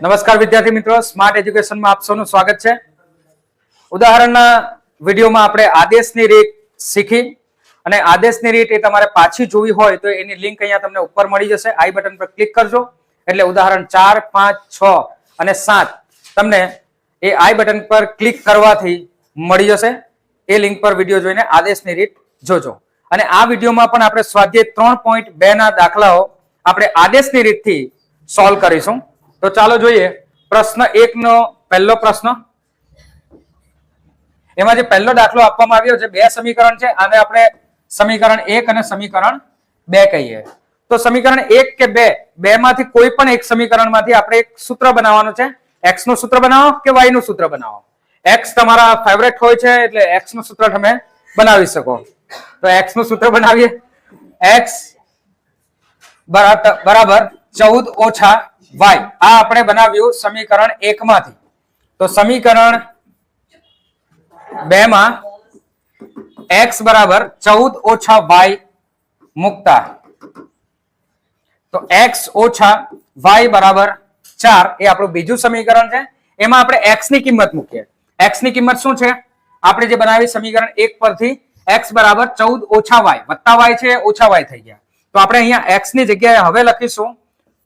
નમસ્કાર વિદ્યાર્થી મિત્રો, સ્માર્ટ એજ્યુકેશનમાં આપ સૌનું સ્વાગત છે. ઉદાહરણના વિડીયોમાં આપણે આદેશની રીત શીખી અને આદેશની રીત એ તમારે પાછી જોવી હોય તો એની લિંક અહીંયા તમને ઉપર મળી જશે. આઈ બટન પર ક્લિક કરજો એટલે ઉદાહરણ 4, 5, 6 અને 7 તમને એ આઈ બટન પર ક્લિક કરવાથી મળી જશે. એ લિંક પર વિડીયો જોઈને આદેશની રીત જોજો. અને આ વિડીયોમાં પણ આપણે સ્વાધ્યાય 3.2 ના દાખલાઓ આપણે આદેશની રીતથી સોલ્વ કરીશું. તો ચાલો જોઈએ પ્રશ્ન 1 નો પહેલો પ્રશ્ન. એમાં જે પહેલો દાખલો આપવામાં આવ્યો છે, બે સમીકરણ છે, આને આપણે સમીકરણ 1 અને સમીકરણ 2 કહીએ. તો સમીકરણ 1 કે 2, બેમાંથી કોઈ પણ એક સમીકરણમાંથી આપણે એક સૂત્ર બનાવવાનું છે. x નું સૂત્ર બનાવો કે y નું સૂત્ર બનાવો. x તમારા ફેવરેટ હોય છે એટલે x નું સૂત્ર તમે બનાવી શકો. તો x નું સૂત્ર બનાવીએ. x બરાબર 14 ઓછા y. આ આપણે બનાવ્યું સમીકરણ 1 માંથી. તો સમીકરણ 2 માં x બરાબર 14 ઓછા y મૂકતા તો x ઓછા y બરાબર 4 એ આપણું બીજું સમીકરણ છે. એમાં આપણે x ની કિંમત મૂકીએ. x ની કિંમત શું છે? આપણે જે બનાવી સમીકરણ 1 પરથી x બરાબર 14 ઓછા y વત્તા y છે, ઓછા y થઈ ગયા. તો આપણે અહીંયા x ની જગ્યાએ હવે લખીશું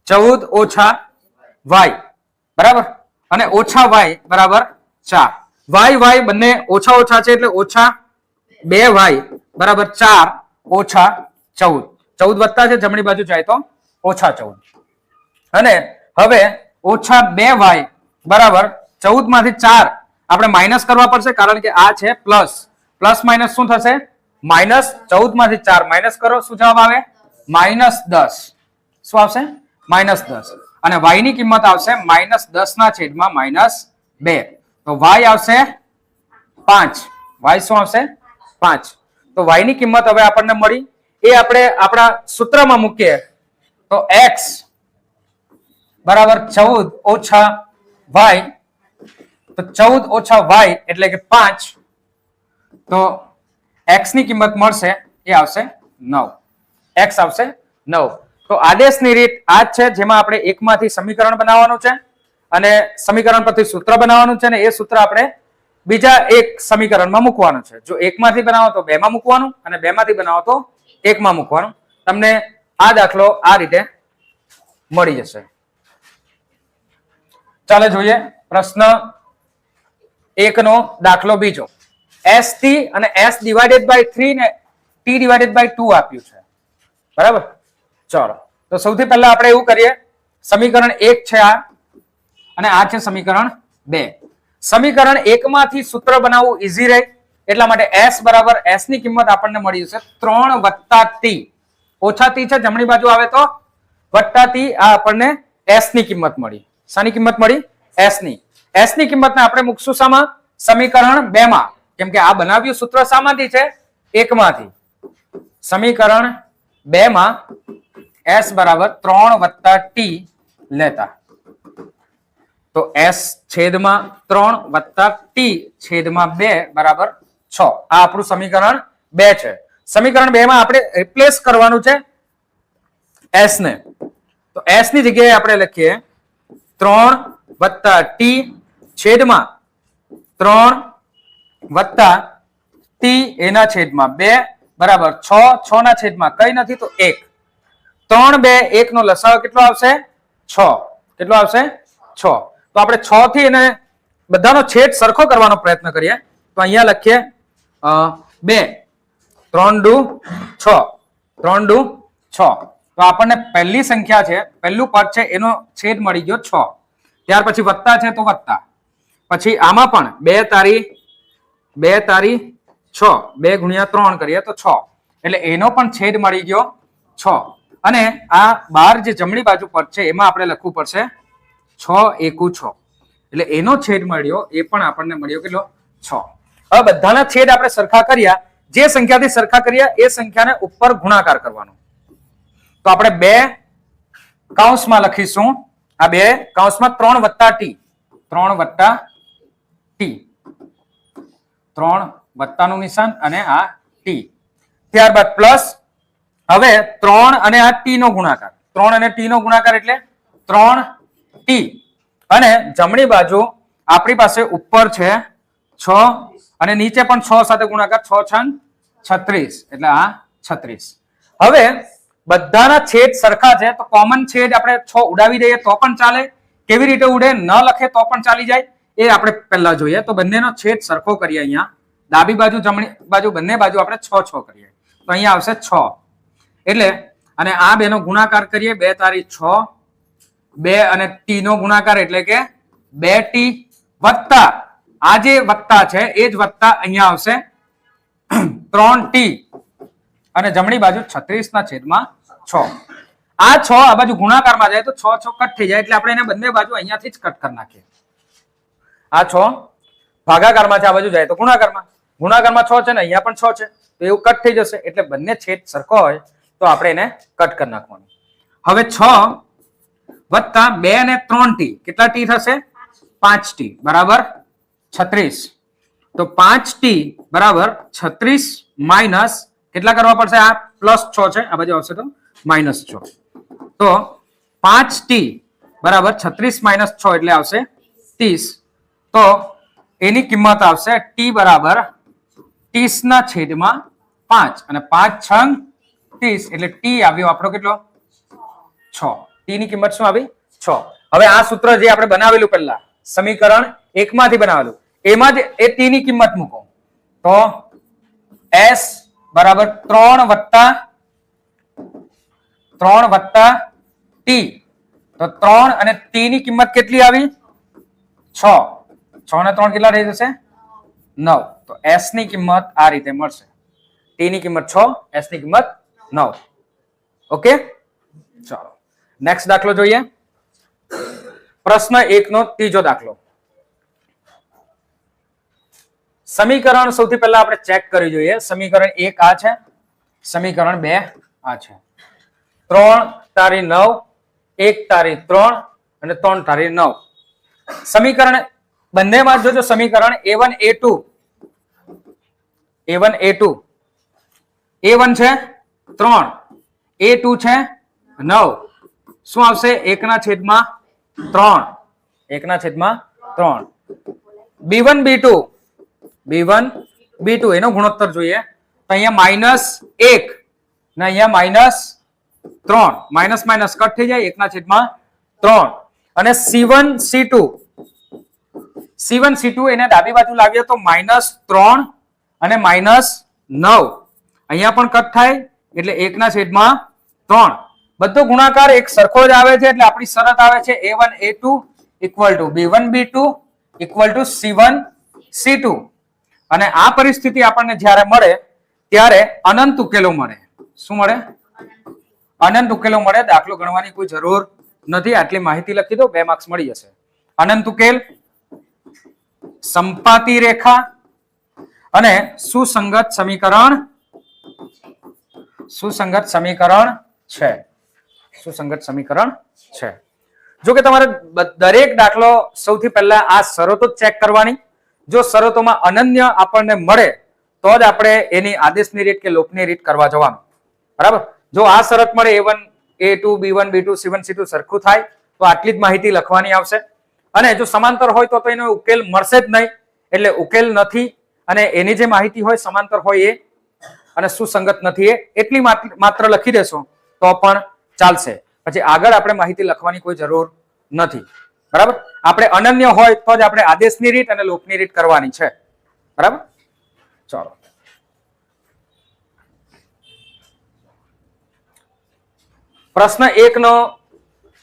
14 ઓછા y બરાબર અને ઓછા y બરાબર 4. y બંને ઓછા ઓછા છે એટલે ઓછા 2y બરાબર 4 ઓછા 14. 14 વત્તા છે, જમણી બાજુ જાય તો ઓછા 14. અને હવે ઓછા 2y બરાબર 14 માંથી 4 આપણે માઇનસ કરવા પડશે કારણ કે આ છે પ્લસ. પ્લસ માઇનસ શું થશે? માઇનસ. 14 માંથી 4 માઇનસ કરો, શું જવાબ આવે? -10. શું આવશે? -10. અને y ની કિંમત આવશે -10 ના છેદમાં -2. તો y આવશે 5. y શું આવશે? 5. તો y ની કિંમત હવે આપણને મળી. એ આપણે આપણા સૂત્રમાં મૂકીએ તો x બરાબર 14 ઓછા y. તો 14 ઓછા y એટલે કે 5. તો x ની કિંમત મળશે એ આવશે 9. x આવશે 9. તો આદેશની રીત આ જ છે, જેમાં આપણે એકમાંથી સમીકરણ બનાવવાનું છે અને સમીકરણ પરથી સૂત્ર બનાવવાનું છે, અને એ સૂત્ર આપણે બીજા એક સમીકરણમાં મૂકવાનું છે. જો એકમાંથી બનાવો તો 2 માં મૂકવાનું અને 2 માંથી બનાવો તો 1 માં મૂકવાનું. તમને આ દાખલો આ રીતે મળી જશે. ચાલો જોઈએ પ્રશ્ન 1 નો દાખલો બીજો. s t અને s ડિવાઇડેડ બાય 3 ને t ડિવાઇડેડ બાય 2 આપ્યું છે. બરાબર. ચલો તો સૌથી પહેલા આપણે એવું કરીએ, સમીકરણ 1 છે આ અને આ છે સમીકરણ 2. સમીકરણ 1 માંથી સૂત્ર બનાવવું ઈઝી રહે એટલા માટે s બરાબર s ની કિંમત આપણને મળી જશે 3 વત્તા t. ઓછા t છે, જમણી બાજુ આવે તો વત્તા t. આ આપણને s ની કિંમત મળી. શાની કિંમત મળી? s ની. s ની કિંમતને આપણે મૂકશું શામાં? સમીકરણ 2 માં. કેમ કે આ બનાવ્યું સૂત્ર શામાંથી છે? 1 માંથી. સમીકરણ 2 માં s બરાબર 3 વત્તા t લેતા તો s છેદમાં 3 વત્તા t છેદમાં 2 બરાબર 6. આ આપણું સમીકરણ 2 છે. સમીકરણ 2 માં આપણે રિપ્લેસ કરવાનું છે s ને. તો s ની જગ્યાએ આપણે લખીએ 3 વત્તા t છેદમાં 3 વત્તા t એના છેદમાં 2 બરાબર 6. 6 ના છેદમાં કઈ નથી તો 1. 3, 2, 1 નો લસાઅ કેટલો આવશે? 6. કેટલો આવશે? 6. તો આપણે 6 થી એને બધાનો છેદ સરખો કરવાનો પ્રયત્ન કરીએ. તો અહીંયા લખીએ 2. 3 દુ 6. 3 દુ 6. તો આપણને પહેલી સંખ્યા છે, પહેલું પદ છે, એનો છેદ મળી ગયો 6. ત્યાર પછી વત્તા છે તો વત્તા. પછી આમાં પણ 2 તારી 6. 2 ગુણ્યા 3 કરીએ તો 6. એટલે એનો પણ છેદ મળી ગયો 6. અને આ 12 જે જમણી બાજુ પદ છે એમાં આપણે લખવું પડશે 6 એકુ 6. એટલે એનો છેદ મળ્યો એ પણ આપણને મળ્યો કેટલો? 6. હવે બધાના છેદ આપણે સરખા કર્યા. જે સંખ્યાથી સરખા કર્યા એ સંખ્યાને ઉપર ગુણાકાર કરવાનો. તો આપણે 2 કૌંસમાં લખીશું. આ 2 કૌંસમાં 3 વત્તા t. 3 વત્તા t. 3 વત્તાનું નિશાન અને આ t. ત્યારબાદ પ્લસ. હવે 3 અને આ t નો ગુણાકાર. 3 અને t નો ગુણાકાર એટલે 3t અને જમણી બાજુ આપણી પાસે ઉપર છે 6 અને નીચે પણ 6 સાથે ગુણાકાર 6 6 36 એટલે આ 36. હવે બધાના છેદ સરખા છે તો કોમન છેદ આપણે 6 ઉડાવી દઈએ તો પણ ચાલે. કેવી રીતે ઉડે? ન લખે તો પણ ચાલી જાય. એ આપણે પહેલા જોઈએ. તો બંનેનો છેદ સરખો કરીએ. અહીંયા ડાબી બાજુ જમણી બાજુ બંને બાજુ આપણે 6 6 કરીએ તો અહીંયા આવશે 6 એટલે અને આ બેનો ગુણાકાર કરીએ 2 તારી 6 2 અને t નો ગુણાકાર એટલે કે 2t વત્તા આ જે વત્તા છે એ જ વત્તા અહીંયા આવશે 3t અને જમણી બાજુ 36 ના છેદમાં 6. આ 6 આ બાજુ ગુણાકારમાં જાય તો 6 6 કટ થઈ જાય એટલે આપણે એને બંને બાજુ અહીંયાથી જ કટ કરી નાખીએ. આ 6 ભાગાકારમાં છે, આ બાજુ જાય તો ગુણાકારમાં 6 છે ને અહીંયા પણ 6 છે તો એવું કટ થઈ જશે એટલે બંને છેદ સરખો હોય તો આપણે એને કટ કરી નાખવાનું. હવે 6 વત્તા 2 અને 3t કેટલા t થશે? 5t બરાબર 36. તો 5t બરાબર 36 માઇનસ કેટલા કરવા પડશે? આ પ્લસ 6 છે, આ બાજુ આવશે તો માઇનસ 6. તો 5t બરાબર 36 માઇનસ 6 એટલે આવશે 30. તો એની કિંમત આવશે t બરાબર 30 ના છેદમાં 5 અને 5 6 30 એટલે t આવ્યો આપણો કેટલો? 6. t ની કિંમત શું આવી? 6. હવે આ સૂત્ર જે આપણે બનાવેલું પહેલા સમીકરણ 1 માંથી બનાવેલું એમાં જ એ t ની કિંમત મૂકો તો s બરાબર 3 વત્તા t તો 3 અને t ની કિંમત કેટલી આવી? 6. 6 ને 3 કેટલા થઈ જશે? 9. તો s ની કિંમત આ રીતે મળશે. t ની કિંમત 6, s ની કિંમત 9. ઓકે, ચાલો નેક્સ્ટ દાખલો જોઈએ. પ્રશ્ન 1 નો ત્રીજો દાખલો. સમીકરણ સૌથી પહેલા આપણે ચેક કરી જોઈએ. સમીકરણ 1 આ છે, સમીકરણ 2 આ છે. 3 તારી 9, 1 તારી 3 અને 3 તારી 9. સમીકરણ બંનેમાં જોજો સમીકરણ a1 a2 a1 છે 3 a2 છે 9 શું આવશે? 1 ના છેદમાં 3 b1 b2 એનો ગુણોત્તર જોઈએ તો અહીંયા -1 ને અહીંયા -3 માઇનસ માઇનસ કટ થઈ જાય 1 ના છેદમાં 3 અને c1 c2 એને ડાબી બાજુ લાવીએ તો -3 અને -9 અહીંયા પણ કટ થાય એટલે 1 ના છેદમાં 3 બધો ગુણાકાર એક સરખો જ આવે છે એટલે આપણી શરત આવે છે a1 a2 = b1 b2 = c1 c2 અને આ પરિસ્થિતિ આપણને જ્યારે મળે ત્યારે અનંત ઉકેલો મળે. શું મળે? અનંત ઉકેલો મળે. દાખલો ગણવાની કોઈ જરૂર નથી, આટલી માહિતી લખી દો 2 માર્ક્સ મળી જશે. અનંત ઉકેલ, સંપાતી રેખા અને સુસંગત સમીકરણ છે. જો કે તમારે દરેક દાખલો સૌથી પહેલા આ શરતો ચેક કરવાની. જો શરતોમાં અનન્ય આપણને મળે તો જ આપણે એની આદેશની રીત કે લોપની રીત કરવા જવાનું. બરાબર? જો આ શરત મળે a1 a2 b1 b2 c1 c2 સરખું થાય તો આટલી જ માહિતી લખવાની આવશે. અને જો સમાંતર હોય તો એનો ઉકેલ મળશે જ નહીં એટલે ઉકેલ નથી અને એની જે માહિતી હોય સમાંતર હોય એ અને સુસંગત નથી એ એટલી માત્ર લખી દેશો તો પણ ચાલશે. પછી આગળ આપણે માહિતી લખવાની કોઈ જરૂર નથી. બરાબર? આપણે અનન્ય હોય તો જ આપણે આદેશની રીત અને લોપની રીત કરવાની છે. બરાબર? ચાલો પ્રશ્ન 1 નો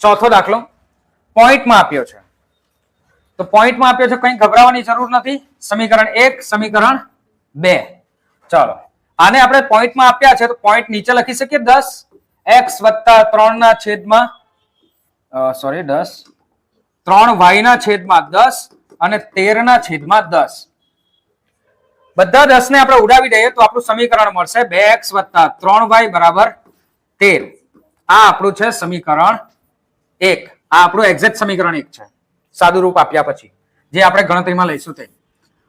ચોથો દાખલો પોઈન્ટમાં આપ્યો છે. તો પોઈન્ટમાં આપ્યો છે, કંઈ ગભરાવાની જરૂર નથી. સમીકરણ 1 સમીકરણ 2. ચાલો આને આપણે પોઈન્ટમાં આપ્યા છે તો પોઈન્ટ નીચે લખી શકીએ 10x + 3 ના છેદમાં 3y ના છેદમાં 10 અને 13 ના છેદમાં 10. બધા 10 ને આપણે ઉડાવી દઈએ તો આપણું સમીકરણ મળશે 2x + 3y = 13. આ આપણું છે સમીકરણ 1. આ આપણું એક્ઝેક્ટ સમીકરણ 1 છે સાદું રૂપ આપ્યા પછી જે આપણે ગણતરીમાં લઈશું તે.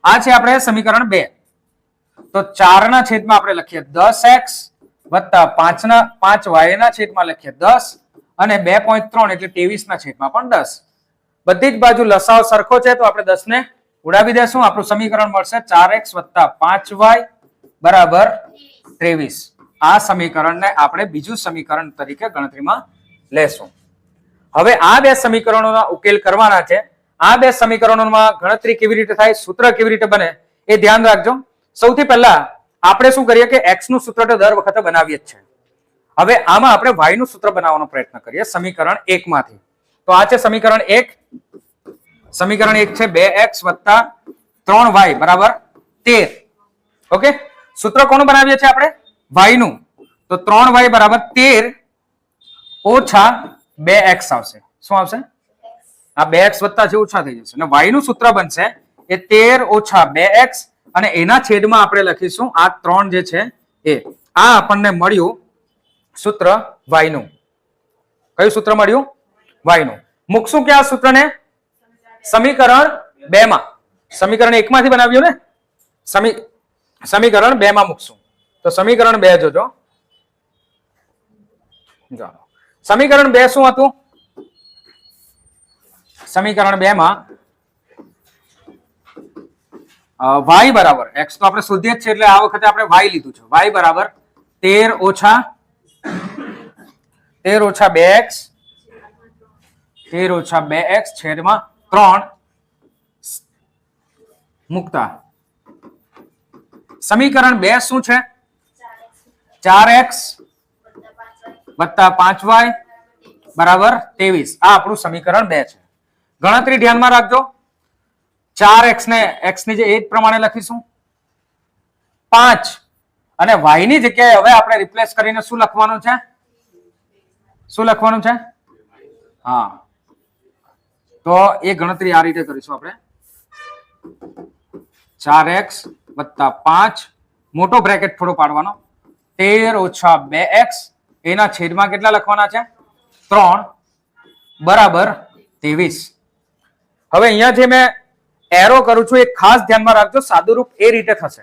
આ છે આપણે સમીકરણ 2. તો 4 ના છેદમાં આપણે લખીએ 10x + 5y ના છેદમાં લખીએ 10 અને 2.3 એટલે 23 ના છેદમાં પણ 10. બધી જ બાજુ લસાઅ સરખો છે તો આપણે 10 ને ઉડાવી દેશું. આપણું સમીકરણ મળશે 4x + 5y બરાબર 23. આ સમીકરણને આપણે બીજું સમીકરણ તરીકે ગણતરીમાં લેશું. હવે આ બે સમીકરણોના ઉકેલ કરવાના છે. આ બે સમીકરણોમાં ગણતરી કેવી રીતે થાય, સૂત્ર કેવી રીતે બને એ ધ્યાન રાખજો. સૌથી પહેલા આપણે શું કરીએ કે x નું સૂત્ર તો દર વખતે બનાવીએ જ છે. હવે આમાં આપણે y નું સૂત્ર બનાવવાનો પ્રયત્ન કરીએ સમીકરણ 1 માંથી. તો આ છે સમીકરણ 1. સમીકરણ 1 છે 2x + 3y બરાબર 13. ઓકે, સૂત્ર કોનું બનાવીએ છીએ આપણે? y નું. તો 3y બરાબર 13 ઓછા 2x આવશે. શું આવશે? આ 2x વત્તા છે ઓછા થઈ જશે અને y નું સૂત્ર બનશે એ 13 ઓછા 2x અને એના છેદમાં આપણે લખીશું આ 3 જે છે એ. આ આપણને મળ્યું સૂત્ર y નું. કયું સૂત્ર મળ્યું? y નું. મૂકશું કે આ સૂત્રને સમીકરણ 2 માં. સમીકરણ 1 માંથી બનાવ્યું ને, સમીકરણ 2 માં મૂકશું. તો સમીકરણ 2 જોજો. ચાલો, સમીકરણ 2 શું હતું? સમીકરણ 2 માં y બરાબર x તો આપણે શોધીએ જ છે એટલે આ વખતે આપણે y લીધું છે. y બરાબર 13 ઓછા 2x 13 ઓછા 2x છેદમાં 3 મુકતા સમીકરણ 2 શું છે? 4x + 5y બરાબર 23. આ આપણું સમીકરણ 2 છે. ગણતરી ધ્યાનમાં રાખજો. 4x ને x ની જે એ જ પ્રમાણે લખીશું. 5 અને y ની જગ્યાએ હવે આપણે રિપ્લેસ કરીને શું લખવાનું છે? શું લખવાનું છે? હા, તો એ ગણતરી આ રીતે કરીશું આપણે. 4x + 5 મોટો બ્રેકેટ થોડો પાડવાનો 13 ઓછા 2x એના છેદમાં કેટલા લખવાના છે? 3 બરાબર 23. હવે અહીંયા જે મેં એરો કરું છું એ ખાસ ધ્યાનમાં રાખજો. સાદુરૂપ એ રીતે થશે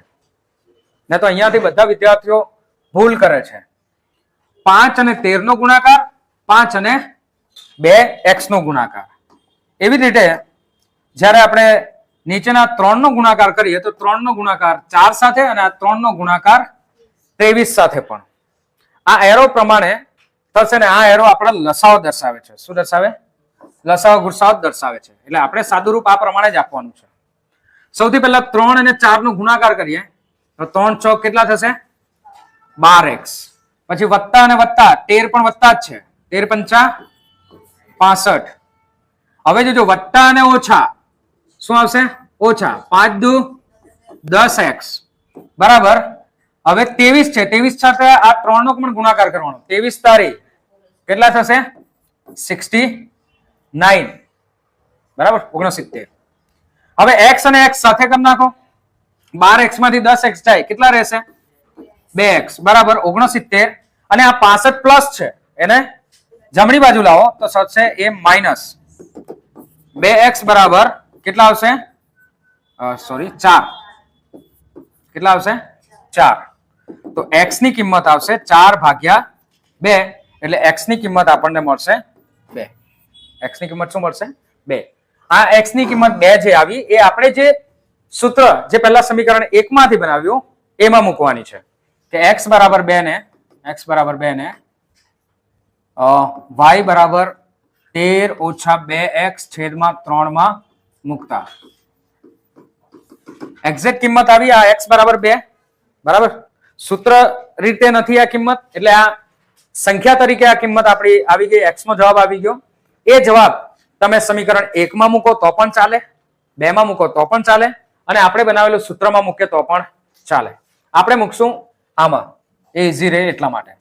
ને તો અહીંયાથી બધા વિદ્યાર્થીઓ ભૂલ કરે છે. 5 અને 13 નો ગુણાકાર, 5 અને 2x નો ગુણાકાર. એવી જ રીતે જ્યારે આપણે નીચેના 3 નો ગુણાકાર કરીએ તો 3 નો ગુણાકાર 4 સાથે અને આ 3 નો ગુણાકાર 23 સાથે પણ આ એરો પ્રમાણે થશે ને આ એરો આપણા લસાઅ દર્શાવે છે. શું દર્શાવે? લસાઅ ગુસાઅ દર્શાવે છે. એટલે આપણે સાદુરૂપ આ પ્રમાણે જ આપવાનું છે. સૌથી પહેલા 3 અને 4 નો ગુણાકાર કરીએ તો 3 ચોક કેટલા થશે? 12x. પછી વત્તા અને વત્તા 13 પણ વત્તા જ છે. 13 પંચા 65. હવે જોજો વત્તા અને ઓછા શું આવશે? ઓછા 5 દુ 10x બરાબર. હવે 23 છે. 23 સાથે આ 3 નો પણ ગુણાકાર કરવાનો. 23 તારી કેટલા થશે? 69 બરાબર 69. હવે x અને x સાથે કરી નાખો. 12x માંથી 10x જાય કેટલા રહેશે? 2x બરાબર 69. અને આ 65 પ્લસ છે એને જમણી બાજુ લાવો તો થશે એ માઇનસ 2x બરાબર કેટલા આવશે? સોરી 4. કેટલા આવશે? 4. તો x ની કિંમત આવશે 4/2 એટલે x ની કિંમત આપણને મળશે 2. x ની કિંમત શું મળશે? 2. આ x ની કિંમત 2 જે આવી એ આપણે જે સૂત્ર જે પહેલા સમીકરણ 1 માંથી બનાવ્યું એમાં મૂકવાની છે કે x બરાબર 2 ને y બરાબર 13 ઓછા 2x છેદમાં 3 માં મૂકતા એક્ઝેક્ટ કિંમત આવી આ x બરાબર 2 બરાબર. સૂત્ર રીતે નથી આ કિંમત એટલે આ સંખ્યા તરીકે આ કિંમત આપણી આવી ગઈ. x નો જવાબ આવી ગયો. એ જવાબ તમે સમીકરણ 1 માં મૂકો તો પણ ચાલે, 2 માં મૂકો તો પણ ચાલે અને આપણે બનાવેલું સૂત્રમાં મૂકે તો પણ ચાલે. આપણે મૂકશું આમાં એ ઈઝી રહે એટલા માટે.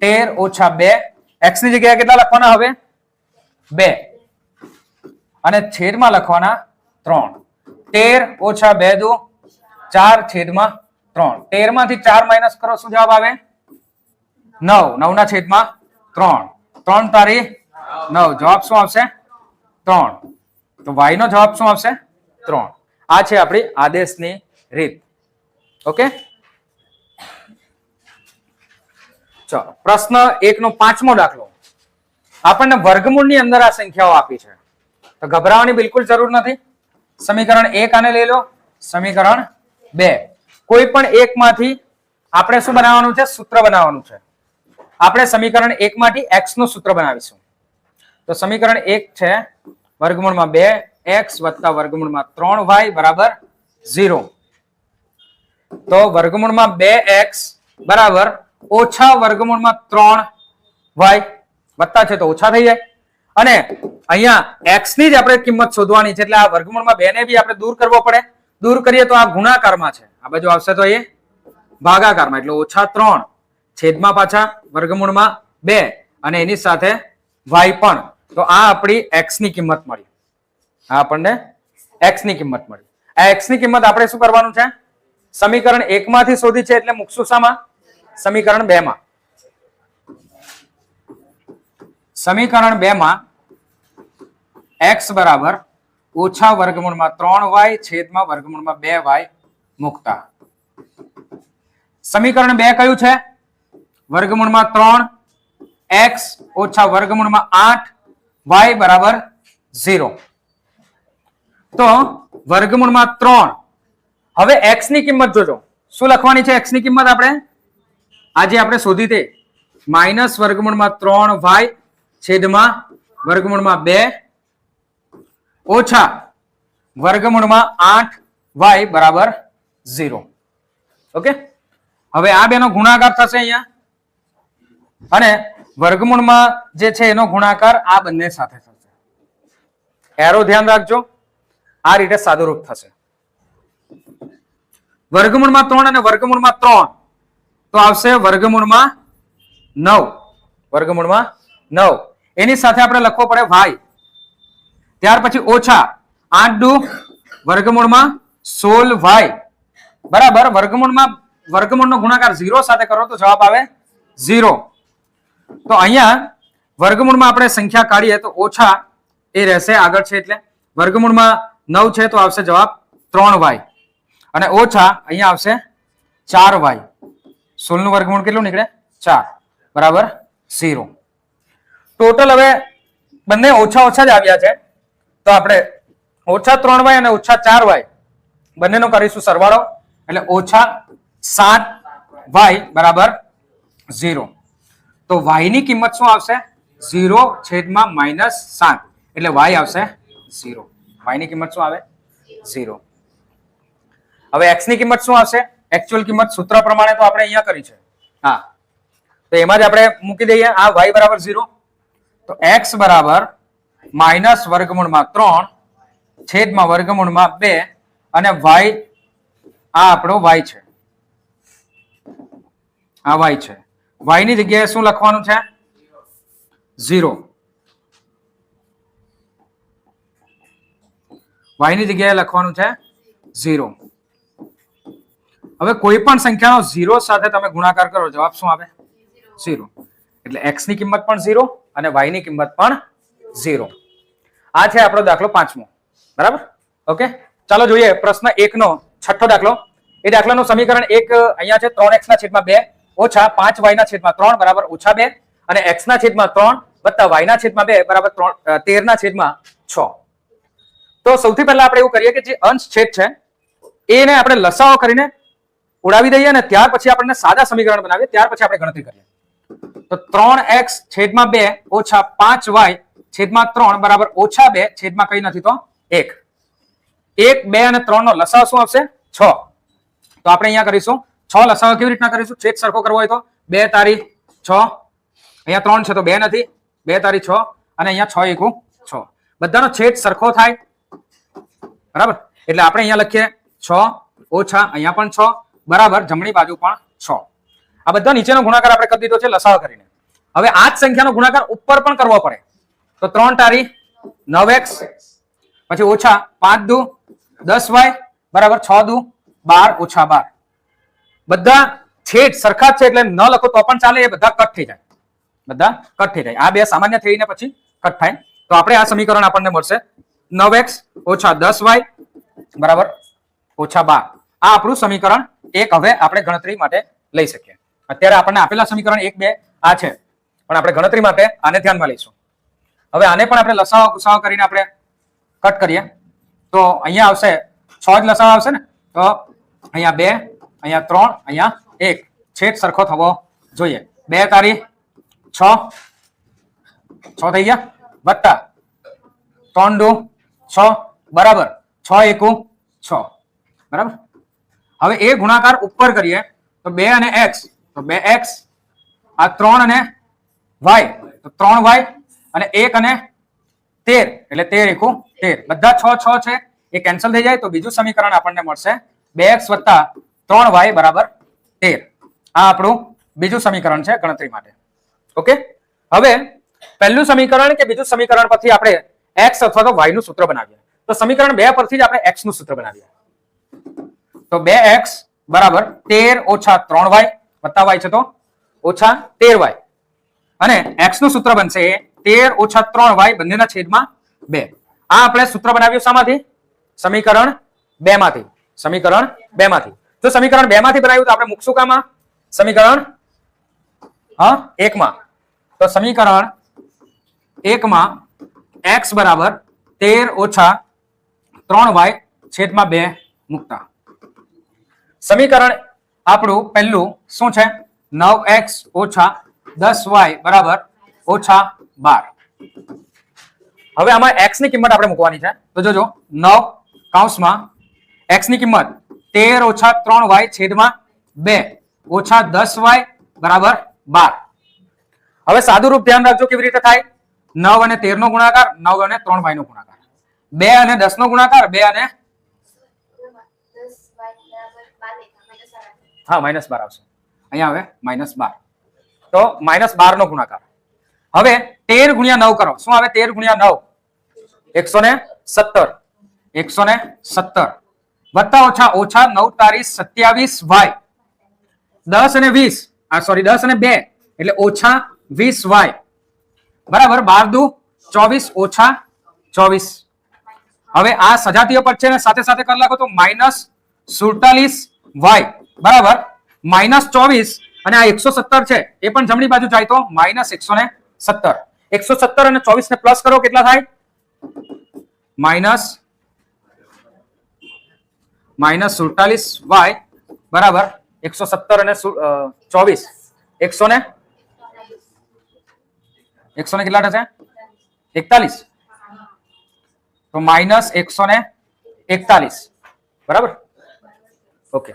13 ઓછા 2 x ની જગ્યાએ કેટલા લખવાના? હવે 2 અને છેદમાં લખવાના 3. 13 ઓછા 2 દુ 4 છેદમાં 3. 13 માંથી 4 માઇનસ કરો શું જવાબ આવે? 9. 9 ના છેદમાં 3. 3 તારી 9. જવાબ શું આવશે? 3. તો y નો જવાબ શું આવશે? 3. આ છે આપણી આદેશની રીત. ઓકે, ચલો પ્રશ્ન 1 નો 5મો દાખલો. આપણને વર્ગમૂળની અંદર આ સંખ્યાઓ આપી છે. તો ગભરાવાની બિલકુલ જરૂર નથી. સમીકરણ 1 આને લઈ લો, સમીકરણ 2. કોઈ પણ એકમાંથી આપણે શું બનાવવાનું છે? સૂત્ર બનાવવાનું છે. આપણે સમીકરણ 1 માંથી x નું સૂત્ર બનાવીશું. તો સમીકરણ 1 છે વર્ગમૂળમાં 2x વત્તા વર્ગમૂળમાં 3y બરાબર 0. તો વર્ગમૂળમાં 2x બરાબર ઓછા વર્ગમૂળમાં 3y વત્તા છે તો ઓછા થઈ જાય. અને અહીંયા x ની જ આપણે કિંમત શોધવાની છે, એટલે આ વર્ગમૂળમાં 2 ને બી આપણે દૂર કરવો પડે. દૂર કરીએ તો આ ગુણાકારમાં છે, આ બાજુ આવશે તો એ ભાગાકારમાં, એટલે ઓછા 3 છેદમાં પાછા વર્ગમૂળમાં 2 અને એની સાથે y પણ. તો આ આપણી x ની કિંમત મળી. આ આપણને x ની કિંમત મળી. આ x ની કિંમત આપણે શું કરવાનું છે? સમીકરણ 1 માંથી શોધી છે, એટલે મૂકશું શામાં? સમીકરણ 2 માં. સમીકરણ 2 માં x બરાબર ઓછા વર્ગમૂળમાં 3y છેદમાં વર્ગમૂળમાં 2y મૂકતા. સમીકરણ 2 કયું છે? વર્ગમૂળમાં 3x ઓછા વર્ગમૂળમાં 8y બરાબર 0. તો વર્ગમૂળમાં 3. હવે x ની કિંમત જોજો. શું લખવાની છે x ની કિંમત? આજે આપણે શોધી તે માઇનસ વર્ગમૂળમાં 3y છેદમાં વર્ગમૂળમાં 2 ઓછા વર્ગમૂળમાં 8y બરાબર 0. ઓકે, હવે આ બેનો ગુણાકાર થશે અહીંયા, અને વર્ગમૂળમાં જે છે એનો ગુણાકાર આ બંને સાથે થશે. એરો ધ્યાન રાખજો, આ રીતે સાદુરૂપ થશે. વર્ગમૂળમાં 3 અને વર્ગમૂળમાં 3 તો આવશે વર્ગમૂળમાં 9. વર્ગમૂળમાં 9 એની સાથે આપણે લખવો પડે y. ત્યાર પછી ઓછા 8 દુ વર્ગમૂળમાં 16y બરાબર વર્ગમૂળનો ગુણાકાર 0 સાથે કરો તો જવાબ આવે 0. તો અહીંયા વર્ગમૂળમાં આપણે સંખ્યા કાઢીએ તો ઓછા એ રહેશે આગળ છે, એટલે વર્ગમૂળમાં 9 છે તો આવશે જવાબ 3y અને ઓછા અહીંયા આવશે 4y. 16 નું વર્ગમૂળ કેટલું નીકળે? 4 બરાબર 0. ટોટલ હવે બંને ઓછા ઓછા જ આવ્યા છે, તો આપણે ઓછા 3y અને ઓછા 4y બંનેનો કરીશું સરવાળો, એટલે ઓછા 7y બરાબર 0. તો y ની કિંમત શું આવશે? 0 છેદમાં -7 એટલે y આવશે 0. y ની કિંમત શું આવે? 0. હવે x ની કિંમત શું આવશે? એકચ્યુઅલ કિંમત સૂત્ર પ્રમાણે તો આપણે અહીંયા કરી છે. હા, તો એમાં જ આપણે મૂકી દઈએ. આ y બરાબર 0. તો x બરાબર માઇનસ વર્ગમૂળમાં 3 છેદમાં વર્ગમૂળમાં 2 અને y આ આપણો y છે. આ y છે. y ની જગ્યાએ શું લખવાનું છે? 0. y ની જગ્યાએ લખવાનું છે 0. હવે કોઈ પણ સંખ્યાનો 0 સાથે તમે ગુણાકાર કરો, જવાબ શું આવે? 0. એટલે x ની કિંમત પણ 0 અને y ની કિંમત પણ 0. આ છે આપણો દાખલો 5મો. બરાબર? ઓકે, ચાલો જોઈએ પ્રશ્ન 1 નો છઠ્ઠો દાખલો. એ દાખલાનું સમીકરણ 1 અહીંયા છે 3x ના છેદમાં 2 ઓછા 5y ના છેદમાં 3 બરાબર ઓછા 2 અને x ના છેદમાં 3 વત્તા y ના છેદમાં 2 બરાબર 13 ના છેદમાં 6. તો સૌથી પહેલા આપણે એવું કરીએ કે જે અંશ છેદ છે એને આપણે લસાઅ કરીને ઉડાવી દઈએ અને ત્યાર પછી આપણને સાદા સમીકરણ બનાવીએ, ત્યાર પછી આપણે ગણતરી કરીએ. તો 3x છેદમાં 2 ઓછા 5y છેદમાં 3 બરાબર ઓછા 2 છેદમાં કઈ નથી તો 1. 1, 2 અને 3 નો લસાઅ શું આવશે? 6. તો આપણે અહીંયા કરીશું 6 લસાઅ કેવી રીતના કરીશું? છેદ સરખો કરવો હોય તો 2 તારી 6, અહીંયા 3 છે તો 2 નથી, 2 તારી 6 અને અહીંયા 6 એકુ 6. બધાનો છેદ સરખો થાય. બરાબર? એટલે આપણે અહીંયા લખીએ 6 ઓછા અહીંયા પણ 6 બરાબર જમણી બાજુ પણ 6. આ બધા નીચેનો ગુણાકાર આપણે કરી દીધો છે લસાઅ કરીને. હવે આ જ સંખ્યાનો ગુણાકાર ઉપર પણ કરવો પડે. તો 3 તારી 9x પછી ઓછા 5 દુ 10y બરાબર 6 દુ 12 ઓછા 12. બધા છેદ સરખા છે એટલે ન લખો તો પણ ચાલે, એ બધા કટ થઈ જાય. બધા કટ થઈ જાય. આ બે સામાન્ય થઈને પછી કટ થાય. તો આપણે આ સમીકરણ આપણને મળશે 9x ઓછા 10y બરાબર ઓછા 12. આ આપણું સમીકરણ 1 હવે આપણે ગણતરી માટે લઈ શકીએ. અત્યારે આપણને આપેલા સમીકરણ 1, 2 આ છે, પણ આપણે ગણતરી માટે આને ધ્યાનમાં લઈશું. હવે આને પણ આપણે લસાઅ ગુસાઅ કરીને આપણે કટ કરીએ તો અહીંયા આવશે 6 જ લસાઅ આવશે ને, તો અહીંયા 2, અહીંયા 3, અહીંયા 1, છેદ સરખો થવો જોઈએ. 2 તારી 6 થઈ ગયા, વત્તા 3 દુ 6 બરાબર 6 એકુ 6 બરાબર. હવે એ ગુણાકાર ઉપર કરીએ તો 2 અને x તો 2x, આ 3 અને y તો 3y, અને 1 અને 13 એટલે 13 એકુ 13, બધા 6 6 છે એ કેન્સલ થઈ જાય તો બીજું સમીકરણ આપણને મળશે 2x વત્તા 3y બરાબર 13. આ આપણું બીજું સમીકરણ છે ગણતરી માટે. ઓકે, હવે પહેલું સમીકરણ કે બીજું સમીકરણ પરથી આપણે x અથવા તો y નું સૂત્ર બનાવીએ. તો સમીકરણ 2 પરથી જ આપણે x નું સૂત્ર બનાવીએ. તો 2x બરાબર 13 ઓછા 3y વત્તા y છે તો ઓછા 13y, અને x નું સૂત્ર બનશે 13 ઓછા 3y બંનેના છેદમાં 2. આ આપણે સૂત્ર બનાવ્યું શામાંથી? સમીકરણ 2 માંથી. સમીકરણ 2 માંથી. જો સમીકરણ 2 માંથી બનાવ્યું તો આપણે મૂકશું કામાં? સમીકરણ 1 માં. તો સમીકરણ 1 માં x બરાબર 13 ઓછા 3y છેદમાં 2 મૂકતા સમીકરણ આપણું પહેલું શું છે? 9x ઓછા 10y બરાબર ઓછા 12. હવે આમાં x ની કિંમત આપણે મૂકવાની છે. તો જોજો 9 કૌંસમાં x ની કિંમત 13 ઓછા 3y છેદમાં 2 ઓછા 10y બરાબર 12. હવે સાદું રૂપ ધ્યાન રાખજો કેવી રીતે થાય. 9 અને 13 નો ગુણાકાર, 9 અને 3y નો ગુણાકાર, 2 અને 10 નો ગુણાકાર, 2 અને હા -12 આવશે. અહીંયા આવે -12, તો -12 નો ગુણાકાર. હવે 13 ગુણ્યા 9 કરો. શું આવે? 13 ગુણ્યા 9 117, 117 વત્તા ઓછા ઓછા 9 તારી 27y, 10 અને 20 સોરી 10 અને 2 એટલે ઓછા 20y બરાબર 12 દુ 24 ઓછા 24. હવે આ સજાતીય પદ છે ને સાથે સાથે કરી નાખો તો -47y બરાબર -24, અને આ 117 છે એ પણ જમણી બાજુ જાય તો -117. 117 અને 24 ને પ્લસ કરો કેટલા થાય? -47y બરાબર 117 અને 24 100 ને કેટલા થશે? 41, તો -141 બરાબર. ઓકે,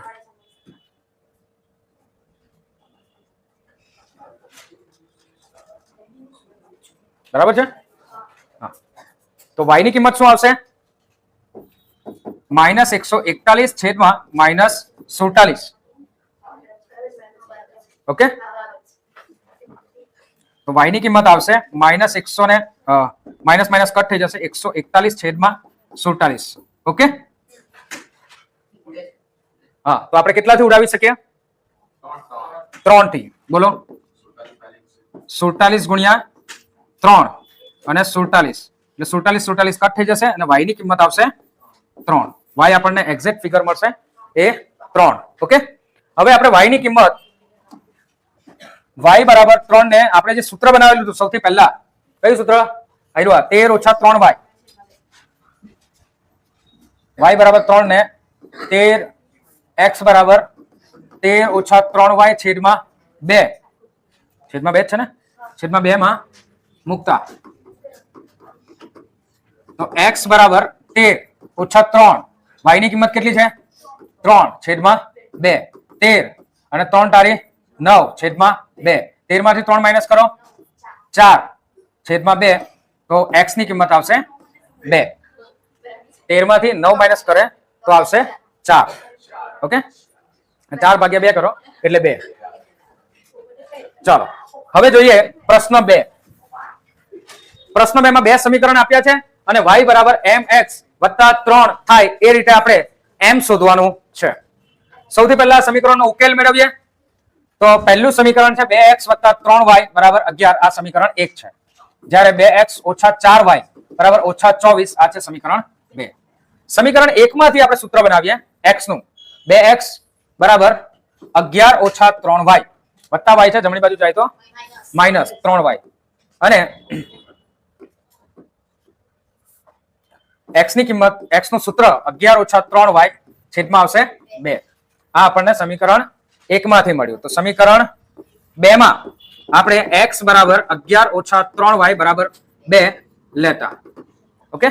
બરાબર છે. હા, તો y ની કિંમત શું આવશે? -141 છેદમાં -47. ઓકે, તો y ની કિંમત આવશે -100 ને માઇનસ કટ થઈ જશે 141 છેદમાં 47. ઓકે, હા, તો આપણે કેટલાથી ઉડાવી શકીએ? 3 થી. બોલો 47 ગુણ્યા 3 અને 47 એટલે 47 કટ થઈ જશે અને y ની કિંમત આવશે 3. y આપણને એક્ઝેક્ટ ફિગર મળશે એ 3. ઓકે, હવે આપણે y ની કિંમત y બરાબર 3 ને આપણે જે સૂત્ર બનાવેલું હતું સૌથી પહેલા, કયું સૂત્ર? 13 ઓછા 3y. y બરાબર 3 ને 13 x બરાબર 13 ઓછા 3y છેદમાં 2 છે ને, છેદમાં 2 માં મૂકતા તો x બરાબર 13 ઓછા 3, y ની કિંમત કેટલી છે? 3 છેદમાં 2, 13 અને 3 તારી 9 છેદમાં 2, 13 માંથી 3 માઇનસ કરો 4 છેદમાં 2, તો x ની કિંમત આવશે 2. 13 માંથી 9 માઇનસ કરે તો આવશે 4. ઓકે, 4 ભાગ્યા 2 કરો એટલે 2. ચાલો હવે જોઈએ પ્રશ્ન 2. પ્રશ્ન 2 માં બે સમીકરણ આપ્યા છે અને y બરાબર mx વત્તા 3 થાય એ રીતે આપણે m શોધવાનું છે. સૌથી પહેલા સમીકરણનો ઉકેલ મેળવીએ તો પહેલું સમીકરણ છે 2x વત્તા 3y બરાબર 11. આ સમીકરણ 1 છે. જ્યારે 2x ઓછા 4y બરાબર ઓછા 24 આ છે સમીકરણ 2. સમીકરણ 1 માંથી આપણે સૂત્ર બનાવીએ x નું. 2x બરાબર 11 ઓછા 3y વત્તા y છે જમણી બાજુ જાય તો માઇનસ 3y, અને x ની કિંમત x નું સૂત્ર 11 ઓછા 3y છેદમાં આવશે 2. આ આપણને સમીકરણ 1 માંથી મળ્યું. તો સમીકરણ 2 માં આપણે x બરાબર 11 ઓછા 3y બરાબર 2 લેતા. ઓકે,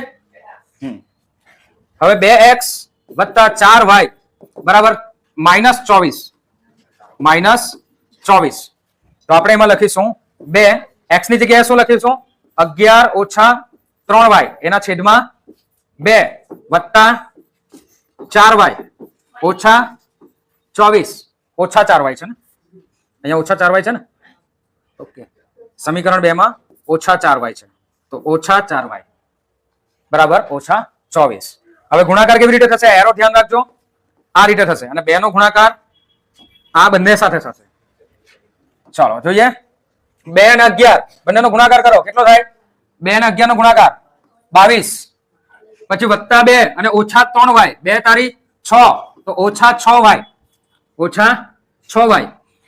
હવે 2x વત્તા 4y બરાબર -24 તો આપણે એમાં લખીશું 2 x ની જગ્યાએ શું લખીશું 11 ઓછા 3y એના છેદમાં 2 વત્તા 4y ઓછા 24 ઓછા 4y છે ને અહીંયા ઓછા 4y છે ને. ઓકે, સમીકરણ 2 માં ઓછા 4y છે તો ઓછા 4y બરાબર ઓછા 24. હવે ગુણાકાર કેવી રીતે થશે? એરો ધ્યાન રાખજો, આ રીતે થશે અને 2 નો ગુણાકાર આ બંને સાથે થશે. ચાલો જોઈએ, 2 અને 11 બંનેનો ગુણાકાર કરો, કેટલો થાય? 2 અને 11 નો ગુણાકાર 22, પછી વત્તા 2 અને ઓછા 3y, 2 તારી 6 તો ઓછા 6y ઓછા 6y.